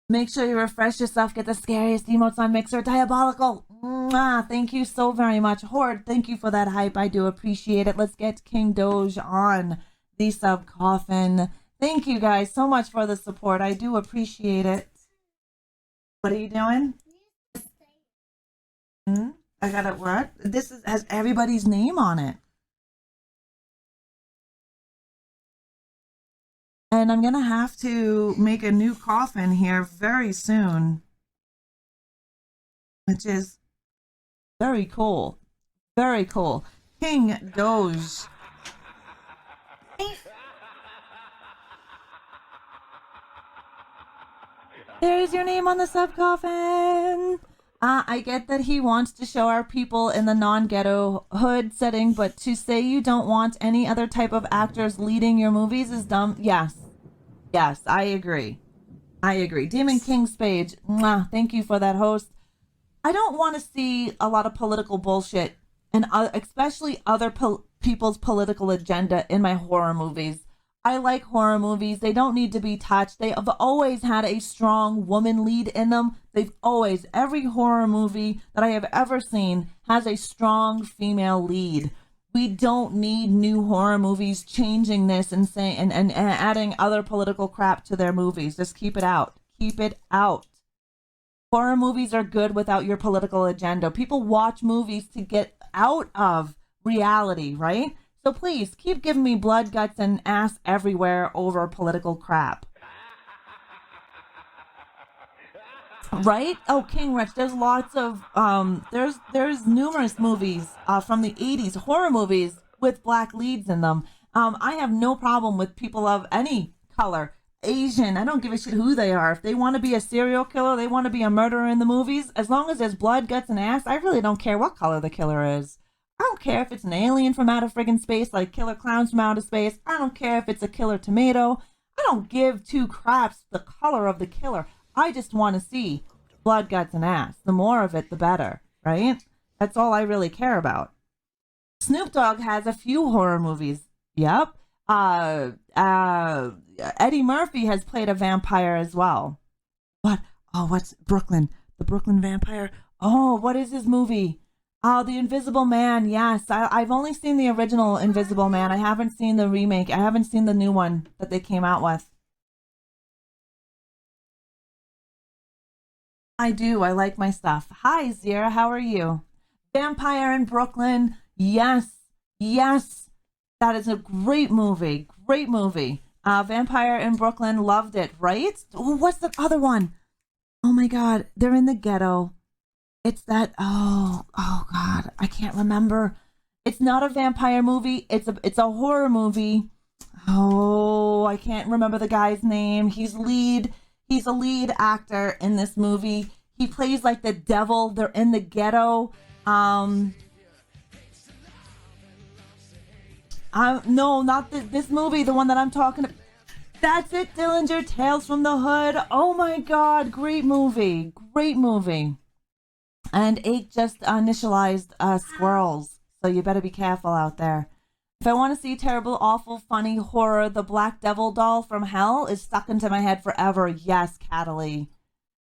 Make sure you refresh yourself. Get the scariest emotes on Mixer. Diabolical. Mwah. Thank you so very much. Horde, thank you for that hype. I do appreciate it. Let's get King Doge on the sub coffin. Thank you guys so much for the support. I do appreciate it. What are you doing? I got it. What? Has everybody's name on it. And I'm going to have to make a new coffin here very soon, which is very cool. Very cool. King Doge. There's your name on the sub coffin. I get that he wants to show our people in the non-ghetto hood setting, but to say you don't want any other type of actors leading your movies is dumb. Yes. Yes, I agree. I agree. Demon King Spage, mwah, thank you for that host. I don't want to see a lot of political bullshit, and especially other people's political agenda in my horror movies. I like horror movies. They don't need to be touched. They have always had a strong woman lead in them. Every horror movie that I have ever seen has a strong female lead. We don't need new horror movies changing this and saying and adding other political crap to their movies. Just keep it out. Keep it out. Horror movies are good without your political agenda. People watch movies to get out of reality, right? So please keep giving me blood, guts, and ass everywhere over political crap. Right? Oh, King Rich, there's lots of there's numerous movies from the 80s, horror movies with black leads in them. I have no problem with people of any color. Asian, I don't give a shit who they are. If they want to be a serial killer, they want to be a murderer in the movies, as long as there's blood, guts, and ass, I really don't care what color the killer is. I don't care if it's an alien from outer friggin' space, like Killer Clowns from outer space. I don't care if it's a killer tomato. I don't give two craps the color of the killer. I just want to see blood, guts, and ass. The more of it, the better, right? That's all I really care about. Snoop Dogg has a few horror movies. Yep. Eddie Murphy has played a vampire as well. What? Oh, what's Brooklyn? The Brooklyn Vampire? Oh, what is his movie? Oh, The Invisible Man. Yes, I've only seen the original Invisible Man. I haven't seen the remake. I haven't seen the new one that they came out with. I do. I like my stuff. Hi, Zira. How are you? Vampire in Brooklyn. Yes. Yes. That is a great movie. Great movie. Vampire in Brooklyn. Loved it, right? Oh, what's the other one? Oh, my God. They're in the ghetto. It's that, oh God, I can't remember. It's not a vampire movie. It's a horror movie. Oh, I can't remember the guy's name. He's a lead actor in this movie. He plays like the devil. They're in the ghetto. No, not this movie, the one that I'm talking about. That's it, Dillinger, Tales from the Hood. Oh my God, great movie. Great movie. And Ake just initialized squirrels, so you better be careful out there. If I want to see terrible, awful, funny horror, the Black Devil doll from hell is stuck into my head forever. Yes, Cataly.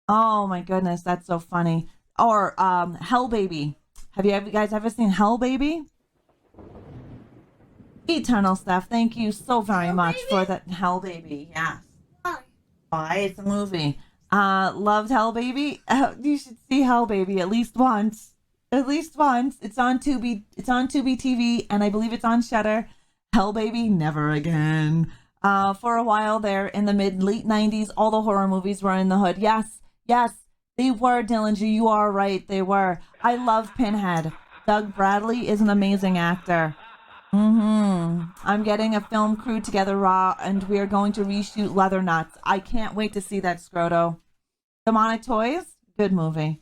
Oh my goodness, that's so funny. Or Hell Baby. Have you guys ever seen Hell Baby? Eternal Stuff, thank you so very much for that. Hell Baby, yes. Why? It's a movie. Loved Hell Baby. You should see Hell Baby at least once. At least once. It's on Tubi. It's on Tubi TV, and I believe it's on Shudder. Hell Baby, never again. For a while there in the late 90s, all the horror movies were in the hood. Yes, yes, they were, Dillinger. You are right. They were. I love Pinhead. Doug Bradley is an amazing actor. I'm getting a film crew together, Raw, and we are going to reshoot Leathernuts. I can't wait to see that, Scroto. Demonic Toys, good movie.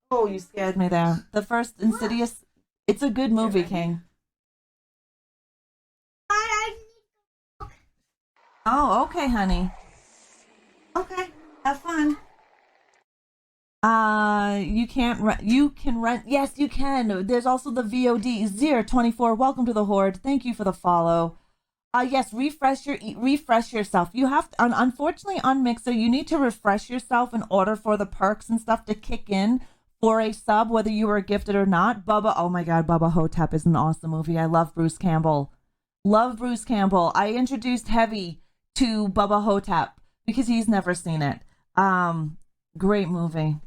Oh, you scared me there. The first Insidious, it's a good movie, King. Oh, okay, honey. Okay, have fun. You can't rent. You can rent. Yes, you can. There's also the VOD. Zir24, welcome to the Horde. Thank you for the follow. Yes, refresh yourself. You have to, unfortunately on Mixer, you need to refresh yourself in order for the perks and stuff to kick in for a sub, whether you were gifted or not. Bubba, oh my God, Bubba Hotep is an awesome movie. I love Bruce Campbell. Love Bruce Campbell. I introduced Heavy to Bubba Hotep because he's never seen it. Great movie.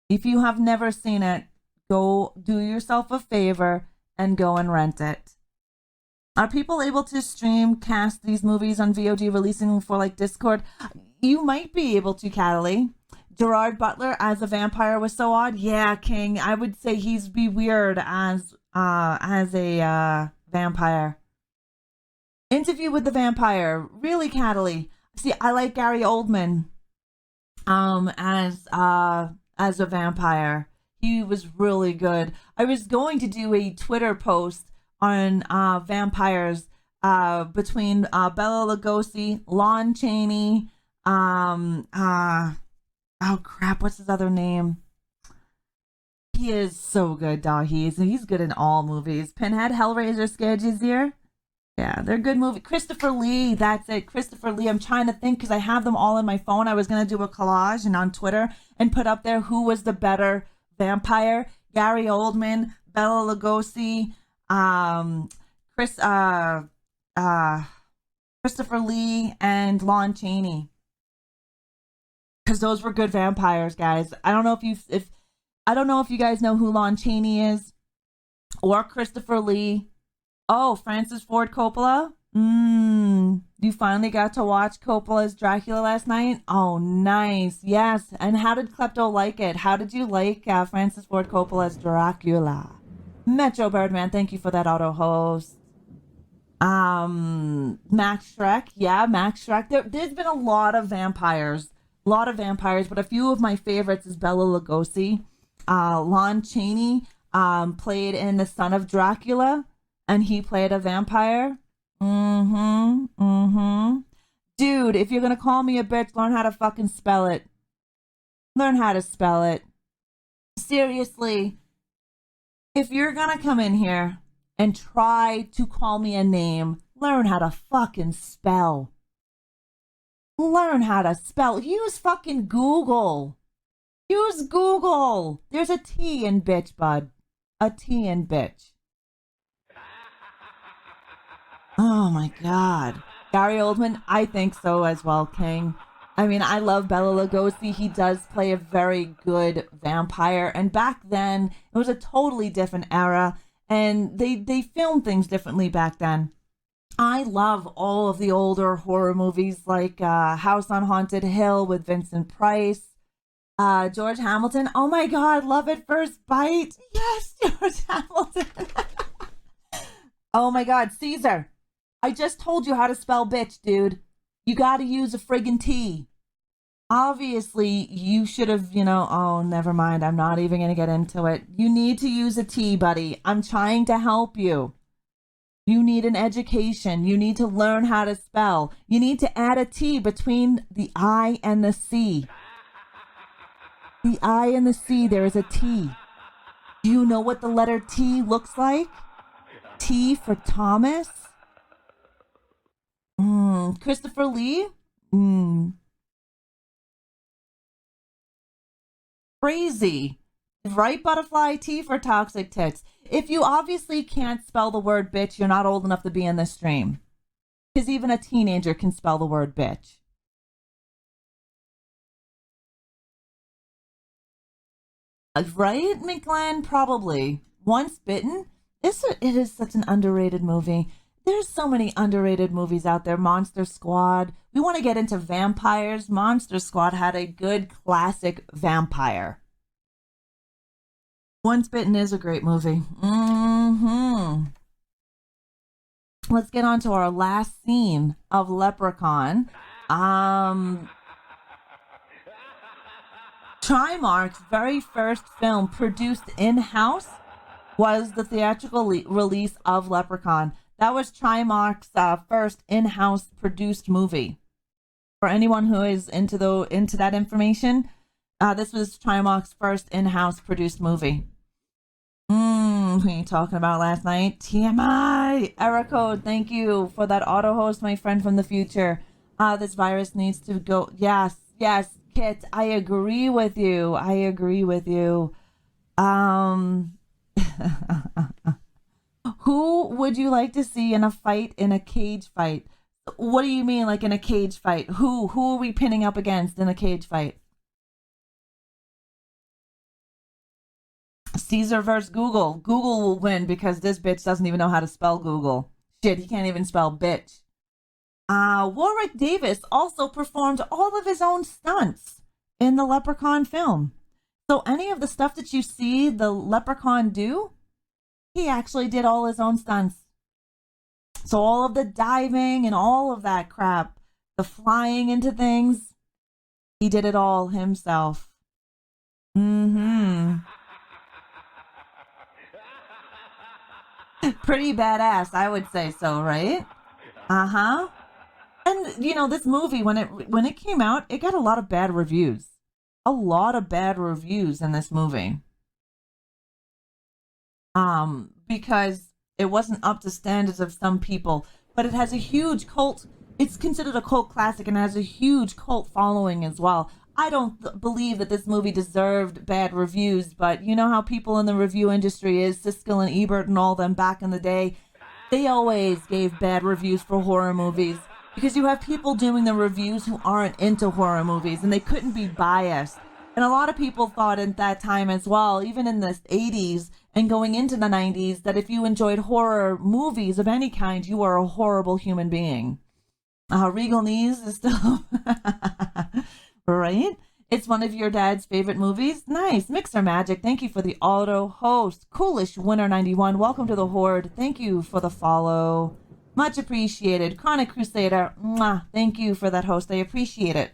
If you have never seen it, go do yourself a favor and go and rent it. Are people able to stream cast these movies on VOD, releasing them for like Discord? You might be able to, Cataly. Gerard Butler as a vampire was so odd. Yeah, King. I would say he's be weird as a vampire. Interview with the Vampire. Really, Cataly. See, I like Gary Oldman as a vampire. He was really good. I was going to do a Twitter post on vampires between Bela Lugosi, Lon Chaney, oh crap, what's his other name? He is so good, dog. He's good in all movies. Pinhead, Hellraiser, Scared Jazir. Yeah, they're good movies. Christopher Lee, that's it. Christopher Lee. I'm trying to think because I have them all in my phone. I was gonna do a collage and on Twitter and put up there who was the better vampire. Gary Oldman, Bela Lugosi, Christopher Lee, and Lon Chaney. Because those were good vampires, guys. I don't know if you guys know who Lon Chaney is or Christopher Lee. Oh, Francis Ford Coppola. You finally got to watch Coppola's Dracula last night? Oh, nice. Yes. And how did Klepto like it? How did you like Francis Ford Coppola's Dracula? Metro Birdman, thank you for that auto host. Max Shrek. Yeah, Max Shrek. There's been a lot of vampires, but a few of my favorites is Bela Lugosi. Lon Chaney played in The Son of Dracula, and he played a vampire. Dude, if you're gonna call me a bitch, learn how to fucking spell it. Learn how to spell it. Seriously, if you're gonna come in here and try to call me a name, learn how to fucking spell. Learn how to spell. Use fucking Google. Use Google. There's a T in bitch, bud. A T in bitch. Oh my God. Gary Oldman, I think so as well, King. I mean, I love Bela Lugosi. He does play a very good vampire. And back then, it was a totally different era. And they filmed things differently back then. I love all of the older horror movies like House on Haunted Hill with Vincent Price. George Hamilton. Oh my God, Love at First Bite. Yes, George Hamilton. Oh my God, Caesar. I just told you how to spell bitch, dude. You gotta use a friggin' T. Obviously, you should have, oh, never mind. I'm not even gonna get into it. You need to use a T, buddy. I'm trying to help you. You need an education. You need to learn how to spell. You need to add a T between the I and the C. The I and the C, there is a T. Do you know what the letter T looks like? T for Thomas? Christopher Lee? Crazy. Right, Butterfly? T for Toxic Tits. If you obviously can't spell the word bitch, you're not old enough to be in this stream. Because even a teenager can spell the word bitch. Right, McGlenn? Probably. Once Bitten? It is such an underrated movie. There's so many underrated movies out there. Monster Squad. We want to get into vampires. Monster Squad had a good classic vampire. Once Bitten is a great movie. Let's get on to our last scene of Leprechaun. Trimark's very first film produced in-house was the theatrical release of Leprechaun. That was Trimark's first in-house produced movie. For anyone who is into that information, this was Trimark's first in-house produced movie. Who are you talking about last night? TMI! Error code, thank you for that auto host, my friend from the future. This virus needs to go. Yes, Kit, I agree with you. Who would you like to see in a cage fight? What do you mean, like in a cage fight? Who are we pinning up against in a cage fight? Caesar versus Google. Google will win because this bitch doesn't even know how to spell Google. Shit, he can't even spell bitch. Warwick Davis also performed all of his own stunts in the Leprechaun film. So any of the stuff that you see the Leprechaun do, he actually did all his own stunts. So all of the diving and all of that crap, the flying into things, he did it all himself. Pretty badass, I would say so, right? And this movie, when it came out, it got a lot of bad reviews. A lot of bad reviews in this movie. Because it wasn't up to standards of some people, but it has a huge cult. It's considered a cult classic and has a huge cult following as well. I don't believe that this movie deserved bad reviews, but you know how people in the review industry is, Siskel and Ebert and all them back in the day, they always gave bad reviews for horror movies because you have people doing the reviews who aren't into horror movies and they couldn't be biased. And a lot of people thought at that time as well, even in the 80s and going into the 90s, that if you enjoyed horror movies of any kind, you were a horrible human being. Regal Knees is still... Right? It's one of your dad's favorite movies. Nice. Mixer Magic, thank you for the auto host. Coolish Winner 91, welcome to the Horde. Thank you for the follow. Much appreciated. Chronic Crusader, mwah, thank you for that host. I appreciate it.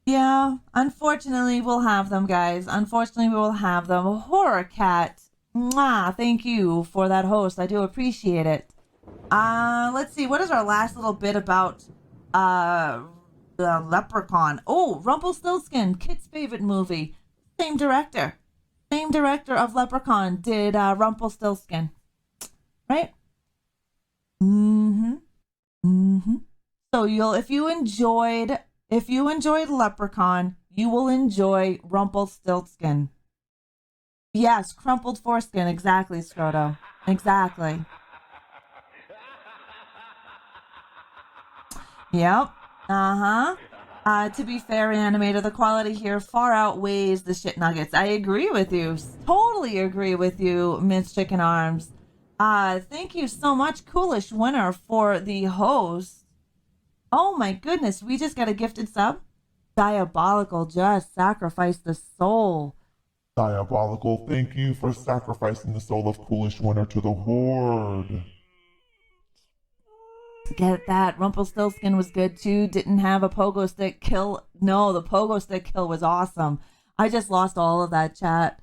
Yeah, unfortunately, we'll have them, guys. Unfortunately, we will have them. Horror Cat, mwah, thank you for that host. I do appreciate it. Let's see. What is our last little bit about the Leprechaun? Oh, Rumpelstiltskin, Kit's favorite movie. Same director of Leprechaun did Rumpelstiltskin, right? So if you enjoyed Leprechaun, you will enjoy Rumpelstiltskin. Yes, crumpled foreskin. Exactly, Scroto. Exactly. Yep. To be fair, Animator, the quality here far outweighs the shit nuggets. I agree with you. Totally agree with you, Miss Chicken Arms. Thank you so much, Coolish Winner, for the host. Oh my goodness, we just got a gifted sub. Diabolical just sacrificed the soul. Diabolical, thank you for sacrificing the soul of Coolish Winner to the Horde. Get that. Rumpelstiltskin was good too. Didn't have a pogo stick kill. No, the pogo stick kill was awesome. I just lost all of that, chat.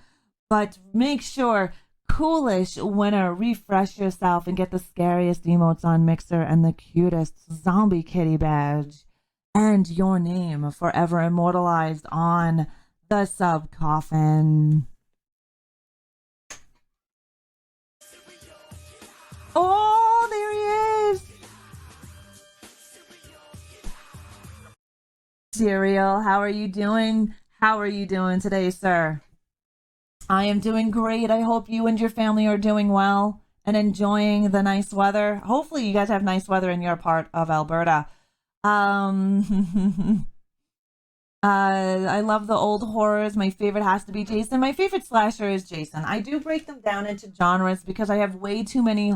But make sure, Coolish Winner, refresh yourself and get the scariest emotes on Mixer and the cutest zombie kitty badge. And your name forever immortalized on the sub coffin. Oh, there he is. Serial, how are you doing? How are you doing today, sir? I am doing great. I hope you and your family are doing well and enjoying the nice weather. Hopefully you guys have nice weather in your part of Alberta. I love the old horrors. My favorite has to be Jason. My favorite slasher is Jason. I do break them down into genres because I have way too many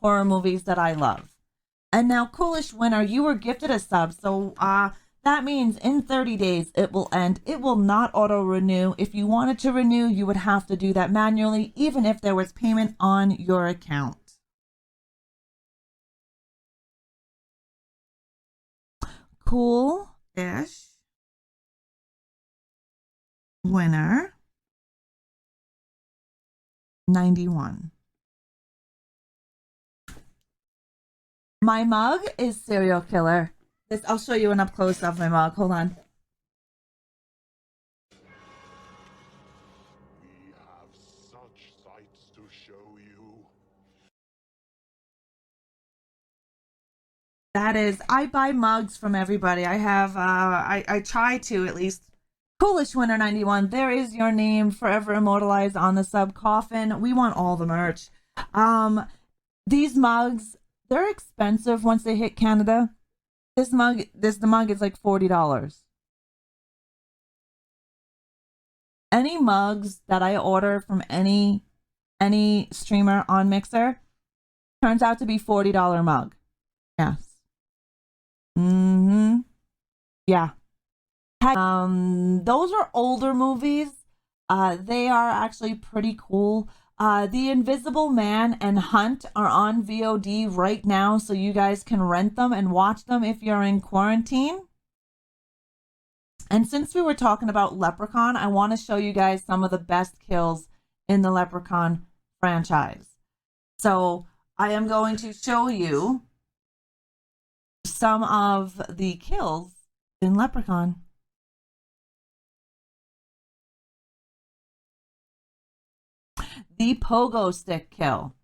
horror movies that I love. And now, Coolish winner, you were gifted a sub, so that means in 30 days it will end. It will not auto renew. If you wanted to renew, you would have to do that manually, even if there was payment on your account. Cool-ish winner 91. My mug is serial killer. This, I'll show you an up close of my mug. Hold on. We have such sights to show you. That is, I buy mugs from everybody. I have, I try to at least. Coolish winner 91. There is your name forever immortalized on the sub coffin. We want all the merch. These mugs, they're expensive once they hit Canada. The mug is like $40. Any mugs that I order from any streamer on Mixer turns out to be $40 mug. Yes. Yeah. Those are older movies. They are actually pretty cool. The Invisible Man and Hunt are on VOD right now, so you guys can rent them and watch them if you're in quarantine. And since we were talking about Leprechaun, I want to show you guys some of the best kills in the Leprechaun franchise. So I am going to show you some of the kills in Leprechaun. The pogo stick kill.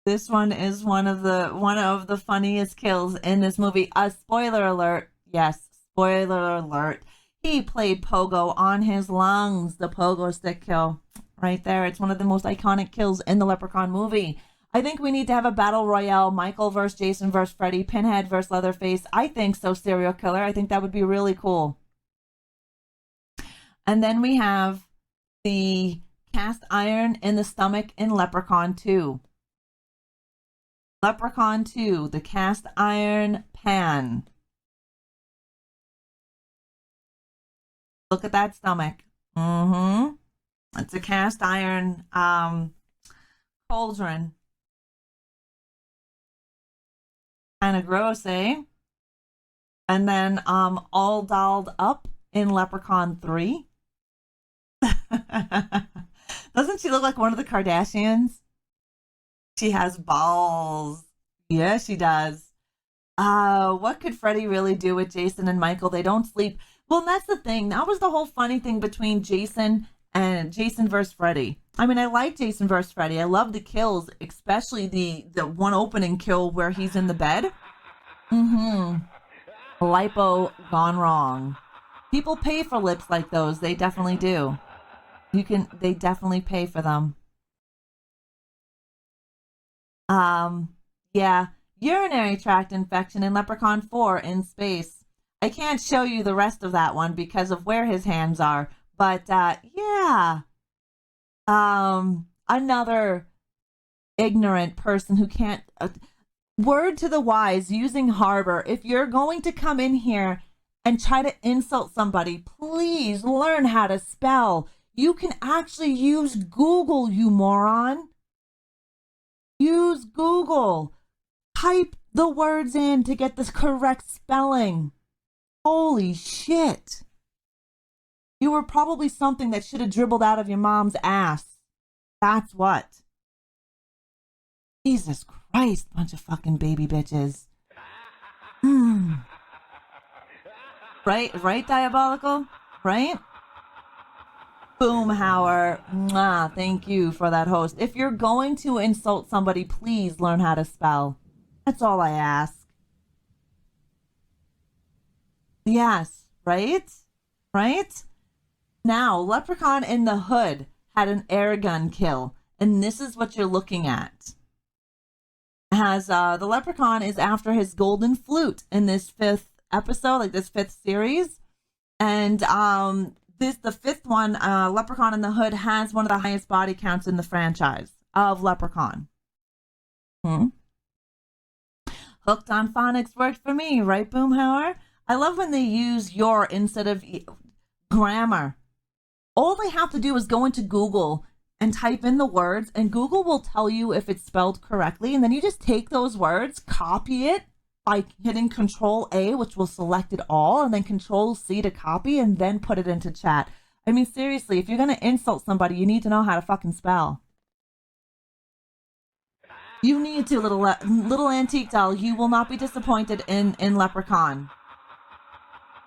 This one is one of the funniest kills in this movie. A spoiler alert. Yes, spoiler alert. He played pogo on his lungs. The pogo stick kill. Right there. It's one of the most iconic kills in the Leprechaun movie. I think we need to have a battle royale. Michael versus Jason versus Freddy. Pinhead versus Leatherface. I think so, serial killer. I think that would be really cool. And then we have the cast iron in the stomach in Leprechaun 2. Leprechaun 2, the cast iron pan. Look at that stomach. It's a cast iron cauldron. Kind of gross, eh? And then all dolled up in Leprechaun 3. Doesn't she look like one of the Kardashians? She has balls. Yeah, she does. What could Freddy really do with Jason and Michael? They don't sleep. Well, that's the thing. That was the whole funny thing between Jason and Jason versus Freddy. I mean, I like Jason versus Freddy. I love the kills, especially the one opening kill where he's in the bed. Lipo gone wrong. People pay for lips like those. They definitely do. They definitely pay for them. Yeah, urinary tract infection in Leprechaun 4 in space. I can't show you the rest of that one because of where his hands are, but yeah. Another ignorant person who can't word to the wise using Harbor. If you're going to come in here and try to insult somebody, please learn how to spell. You can actually use Google, you moron. Use Google. Type the words in to get the correct spelling. Holy shit. You were probably something that should have dribbled out of your mom's ass. That's what. Jesus Christ, bunch of fucking baby bitches. Right, Diabolical? Right? Boomhauer. Mwah, thank you for that host. If you're going to insult somebody, please learn how to spell. That's all I ask. Yes, right? Right? Now, Leprechaun in the Hood had an air gun kill, and this is what you're looking at. has the Leprechaun is after his golden flute in this fifth episode, like this fifth series. And the fifth one, Leprechaun in the Hood, has one of the highest body counts in the franchise of Leprechaun. Hooked on phonics worked for me, right, Boomhauer? I love when they use your instead of grammar. All they have to do is go into Google and type in the words, and Google will tell you if it's spelled correctly. And then you just take those words, copy it by hitting Control A, which will select it all, and then Control C to copy, and then put it into chat. I mean, seriously, if you're going to insult somebody, you need to know how to fucking spell. You need to, little antique doll. You will not be disappointed in Leprechaun.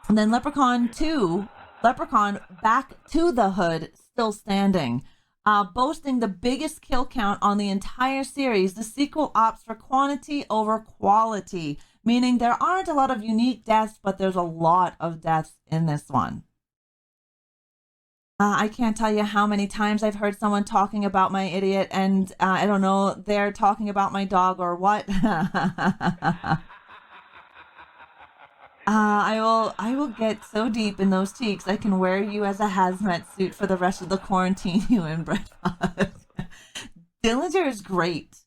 And then Leprechaun 2, Leprechaun Back to the Hood, still standing. Boasting the biggest kill count on the entire series, the sequel opts for quantity over quality, meaning there aren't a lot of unique deaths, but there's a lot of deaths in this one. I can't tell you how many times I've heard someone talking about my idiot, and I don't know, they're talking about my dog or what. I will get so deep in those cheeks I can wear you as a hazmat suit for the rest of the quarantine, you inbred. Dillinger is great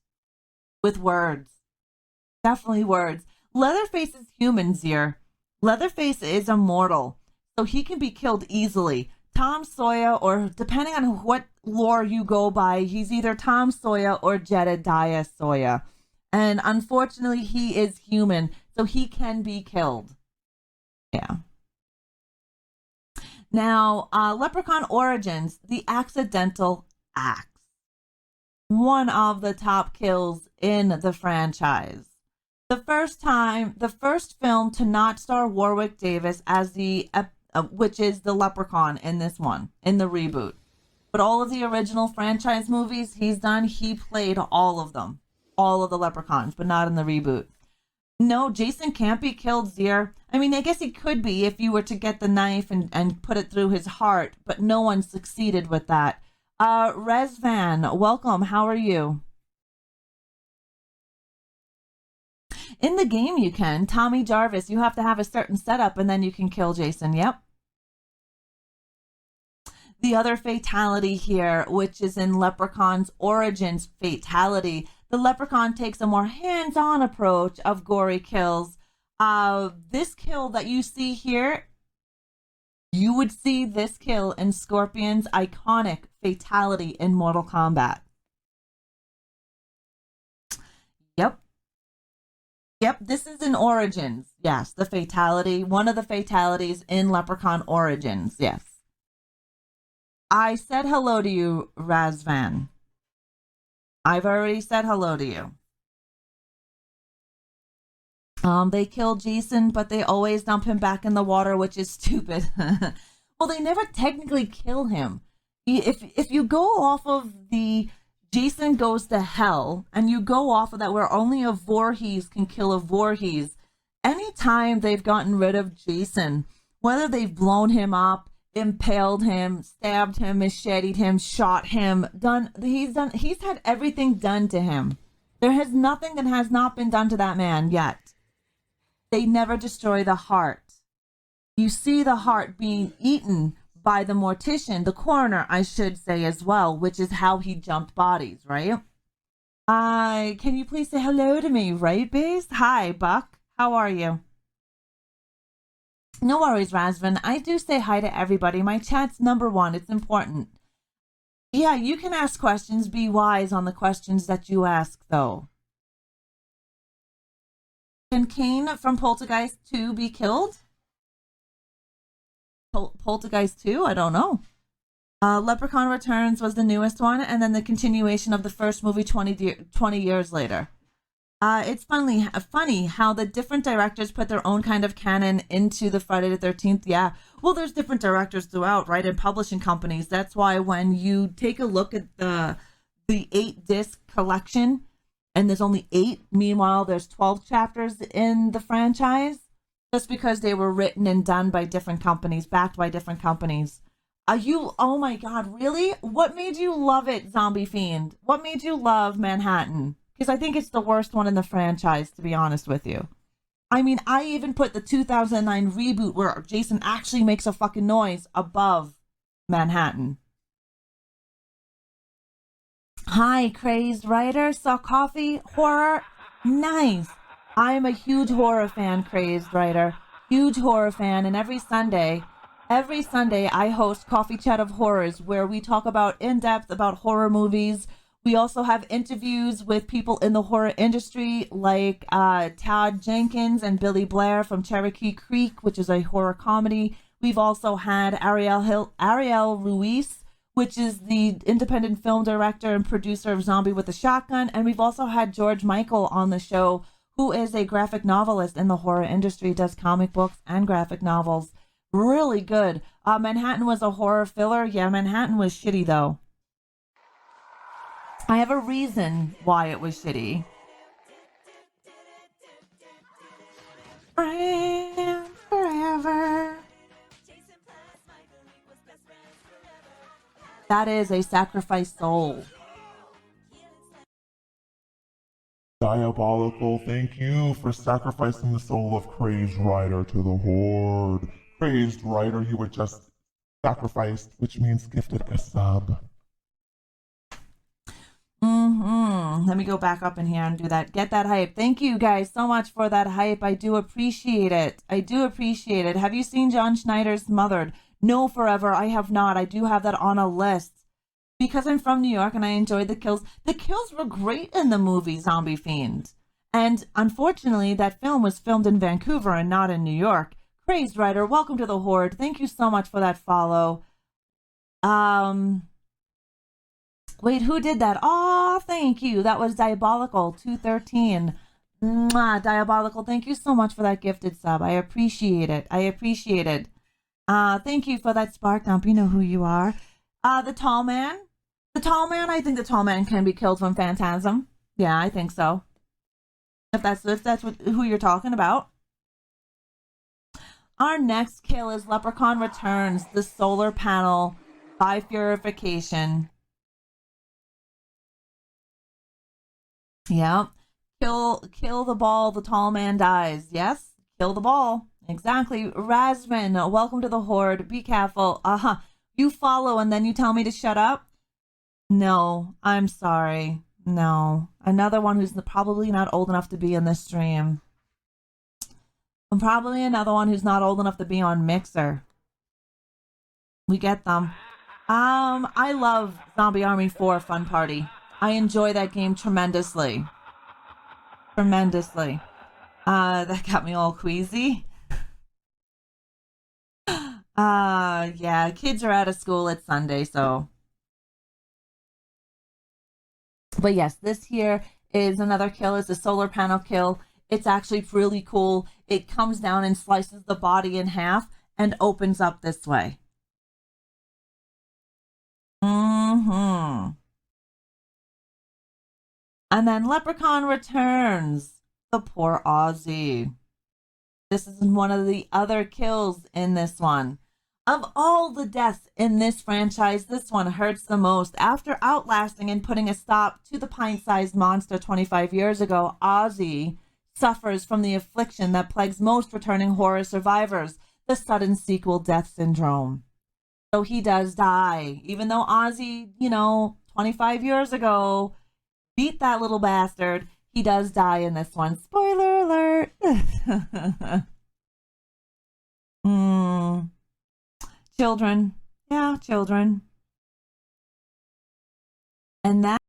with words. Definitely words. Leatherface is human, Zier. Leatherface is immortal, so he can be killed easily. Tom Sawyer, or depending on what lore you go by, he's either Tom Sawyer or Jedediah Sawyer. And unfortunately, he is human, so he can be killed. Yeah. Now, Leprechaun Origins, the accidental axe. One of the top kills in the franchise. The first film to not star Warwick Davis as which is the Leprechaun in this one, in the reboot. But all of the original franchise movies he's done, he played all of them. All of the Leprechauns, but not in the reboot. No, Jason can't be killed, Zier. I mean, I guess he could be if you were to get the knife and put it through his heart, but no one succeeded with that. Rezvan, welcome. How are you? In the game you can. Tommy Jarvis, you have to have a certain setup and then you can kill Jason. Yep. The other fatality here, which is in Leprechaun's Origins fatality, the Leprechaun takes a more hands-on approach of gory kills. This kill that you see here, you would see this kill in Scorpion's iconic fatality in Mortal Kombat. Yep, this is in Origins. Yes, the fatality, one of the fatalities in Leprechaun Origins. Yes. I said hello to you, Razvan. I've already said hello to you. They kill Jason, but they always dump him back in the water, which is stupid. Well, they never technically kill him. If you go off of the Jason goes to hell, and you go off of that where only a Voorhees can kill a Voorhees, anytime they've gotten rid of Jason, whether they've blown him up, impaled him, stabbed him, macheted him, shot him, he's had everything done to him. There has nothing that has not been done to that man yet. They never destroy the heart. You see the heart being eaten by the mortician, the coroner, I should say as well, which is how he jumped bodies, right? Can you please say hello to me, right, Base? Hi, Buck. How are you? No worries, Razvan. I do say hi to everybody. My chat's number one. It's important. Yeah, you can ask questions. Be wise on the questions that you ask, though. Can Kane from Poltergeist 2 be killed? Poltergeist 2? I don't know. Leprechaun Returns was the newest one, and then the continuation of the first movie 20 years later. It's funny how the different directors put their own kind of canon into the Friday the 13th. Yeah, well, there's different directors throughout, right, and publishing companies. That's why when you take a look at the 8-disc collection, and there's only 8, meanwhile there's 12 chapters in the franchise, just because they were written and done by different companies, backed by different companies. Oh my God, really? What made you love it, Zombie Fiend? What made you love Manhattan? because I think it's the worst one in the franchise, to be honest with you. I mean, I even put the 2009 reboot where Jason actually makes a fucking noise above Manhattan. Hi, crazed writer. Saw coffee, horror. Nice. I'm a huge horror fan, crazed writer. Huge horror fan, and every Sunday I host Coffee Chat of Horrors, where we talk about in-depth about horror movies. We also have interviews with people in the horror industry like Todd Jenkins and Billy Blair from Cherokee Creek, which is a horror comedy. We've also had Ariel Ruiz, which is the independent film director and producer of Zombie with a Shotgun. And we've also had George Michael on the show, who is a graphic novelist in the horror industry, does comic books and graphic novels. Really good. Manhattan was a horror filler. Yeah, Manhattan was shitty, though. I have a reason why it was shitty. Friends forever. That is a sacrificed soul. Diabolical, thank you for sacrificing the soul of Crazed Rider to the Horde. Crazed Rider, you were just sacrificed, which means gifted a sub. Let me go back up in here and do that. Get that hype. Thank you guys so much for that hype. I do appreciate it. Have you seen John Schneider's Smothered? No, Forever. I have not. I do have that on a list. Because I'm from New York and I enjoyed the kills. The kills were great in the movie Zombie Fiend. And unfortunately, that film was filmed in Vancouver and not in New York. Crazed Rider, welcome to the Horde. Thank you so much for that follow. Wait, who did that? Oh, thank you. That was Diabolical 213. Mwah, Diabolical, thank you so much for that gifted sub. I appreciate it. Thank you for that spark dump. You know who you are. The tall man. I think the tall man can be killed from Phantasm. Yeah, I think so. If that's who you're talking about. Our next kill is Leprechaun Returns, the solar panel by purification. Yeah. Kill the ball, the tall man dies. Yes, kill the ball. Exactly. Razman, welcome to the Horde. Be careful. You follow and then you tell me to shut up? No, I'm sorry. No. Another one who's probably not old enough to be in this stream. Probably another one who's not old enough to be on Mixer. We get them. I love Zombie Army 4 Fun Party. I enjoy that game tremendously. That got me all queasy. Yeah, kids are out of school. It's Sunday, so. But yes, this here is another kill. It's a solar panel kill. It's actually really cool. It comes down and slices the body in half and opens up this way. And then Leprechaun Returns. The poor Ozzy. This is one of the other kills in this one. Of all the deaths in this franchise, this one hurts the most. After outlasting and putting a stop to the pint-sized monster 25 years ago, Ozzy suffers from the affliction that plagues most returning horror survivors, the sudden sequel death syndrome. So he does die. Even though Ozzy, 25 years ago, beat that little bastard, he does die in this one. Spoiler alert. Children. Yeah, children. And that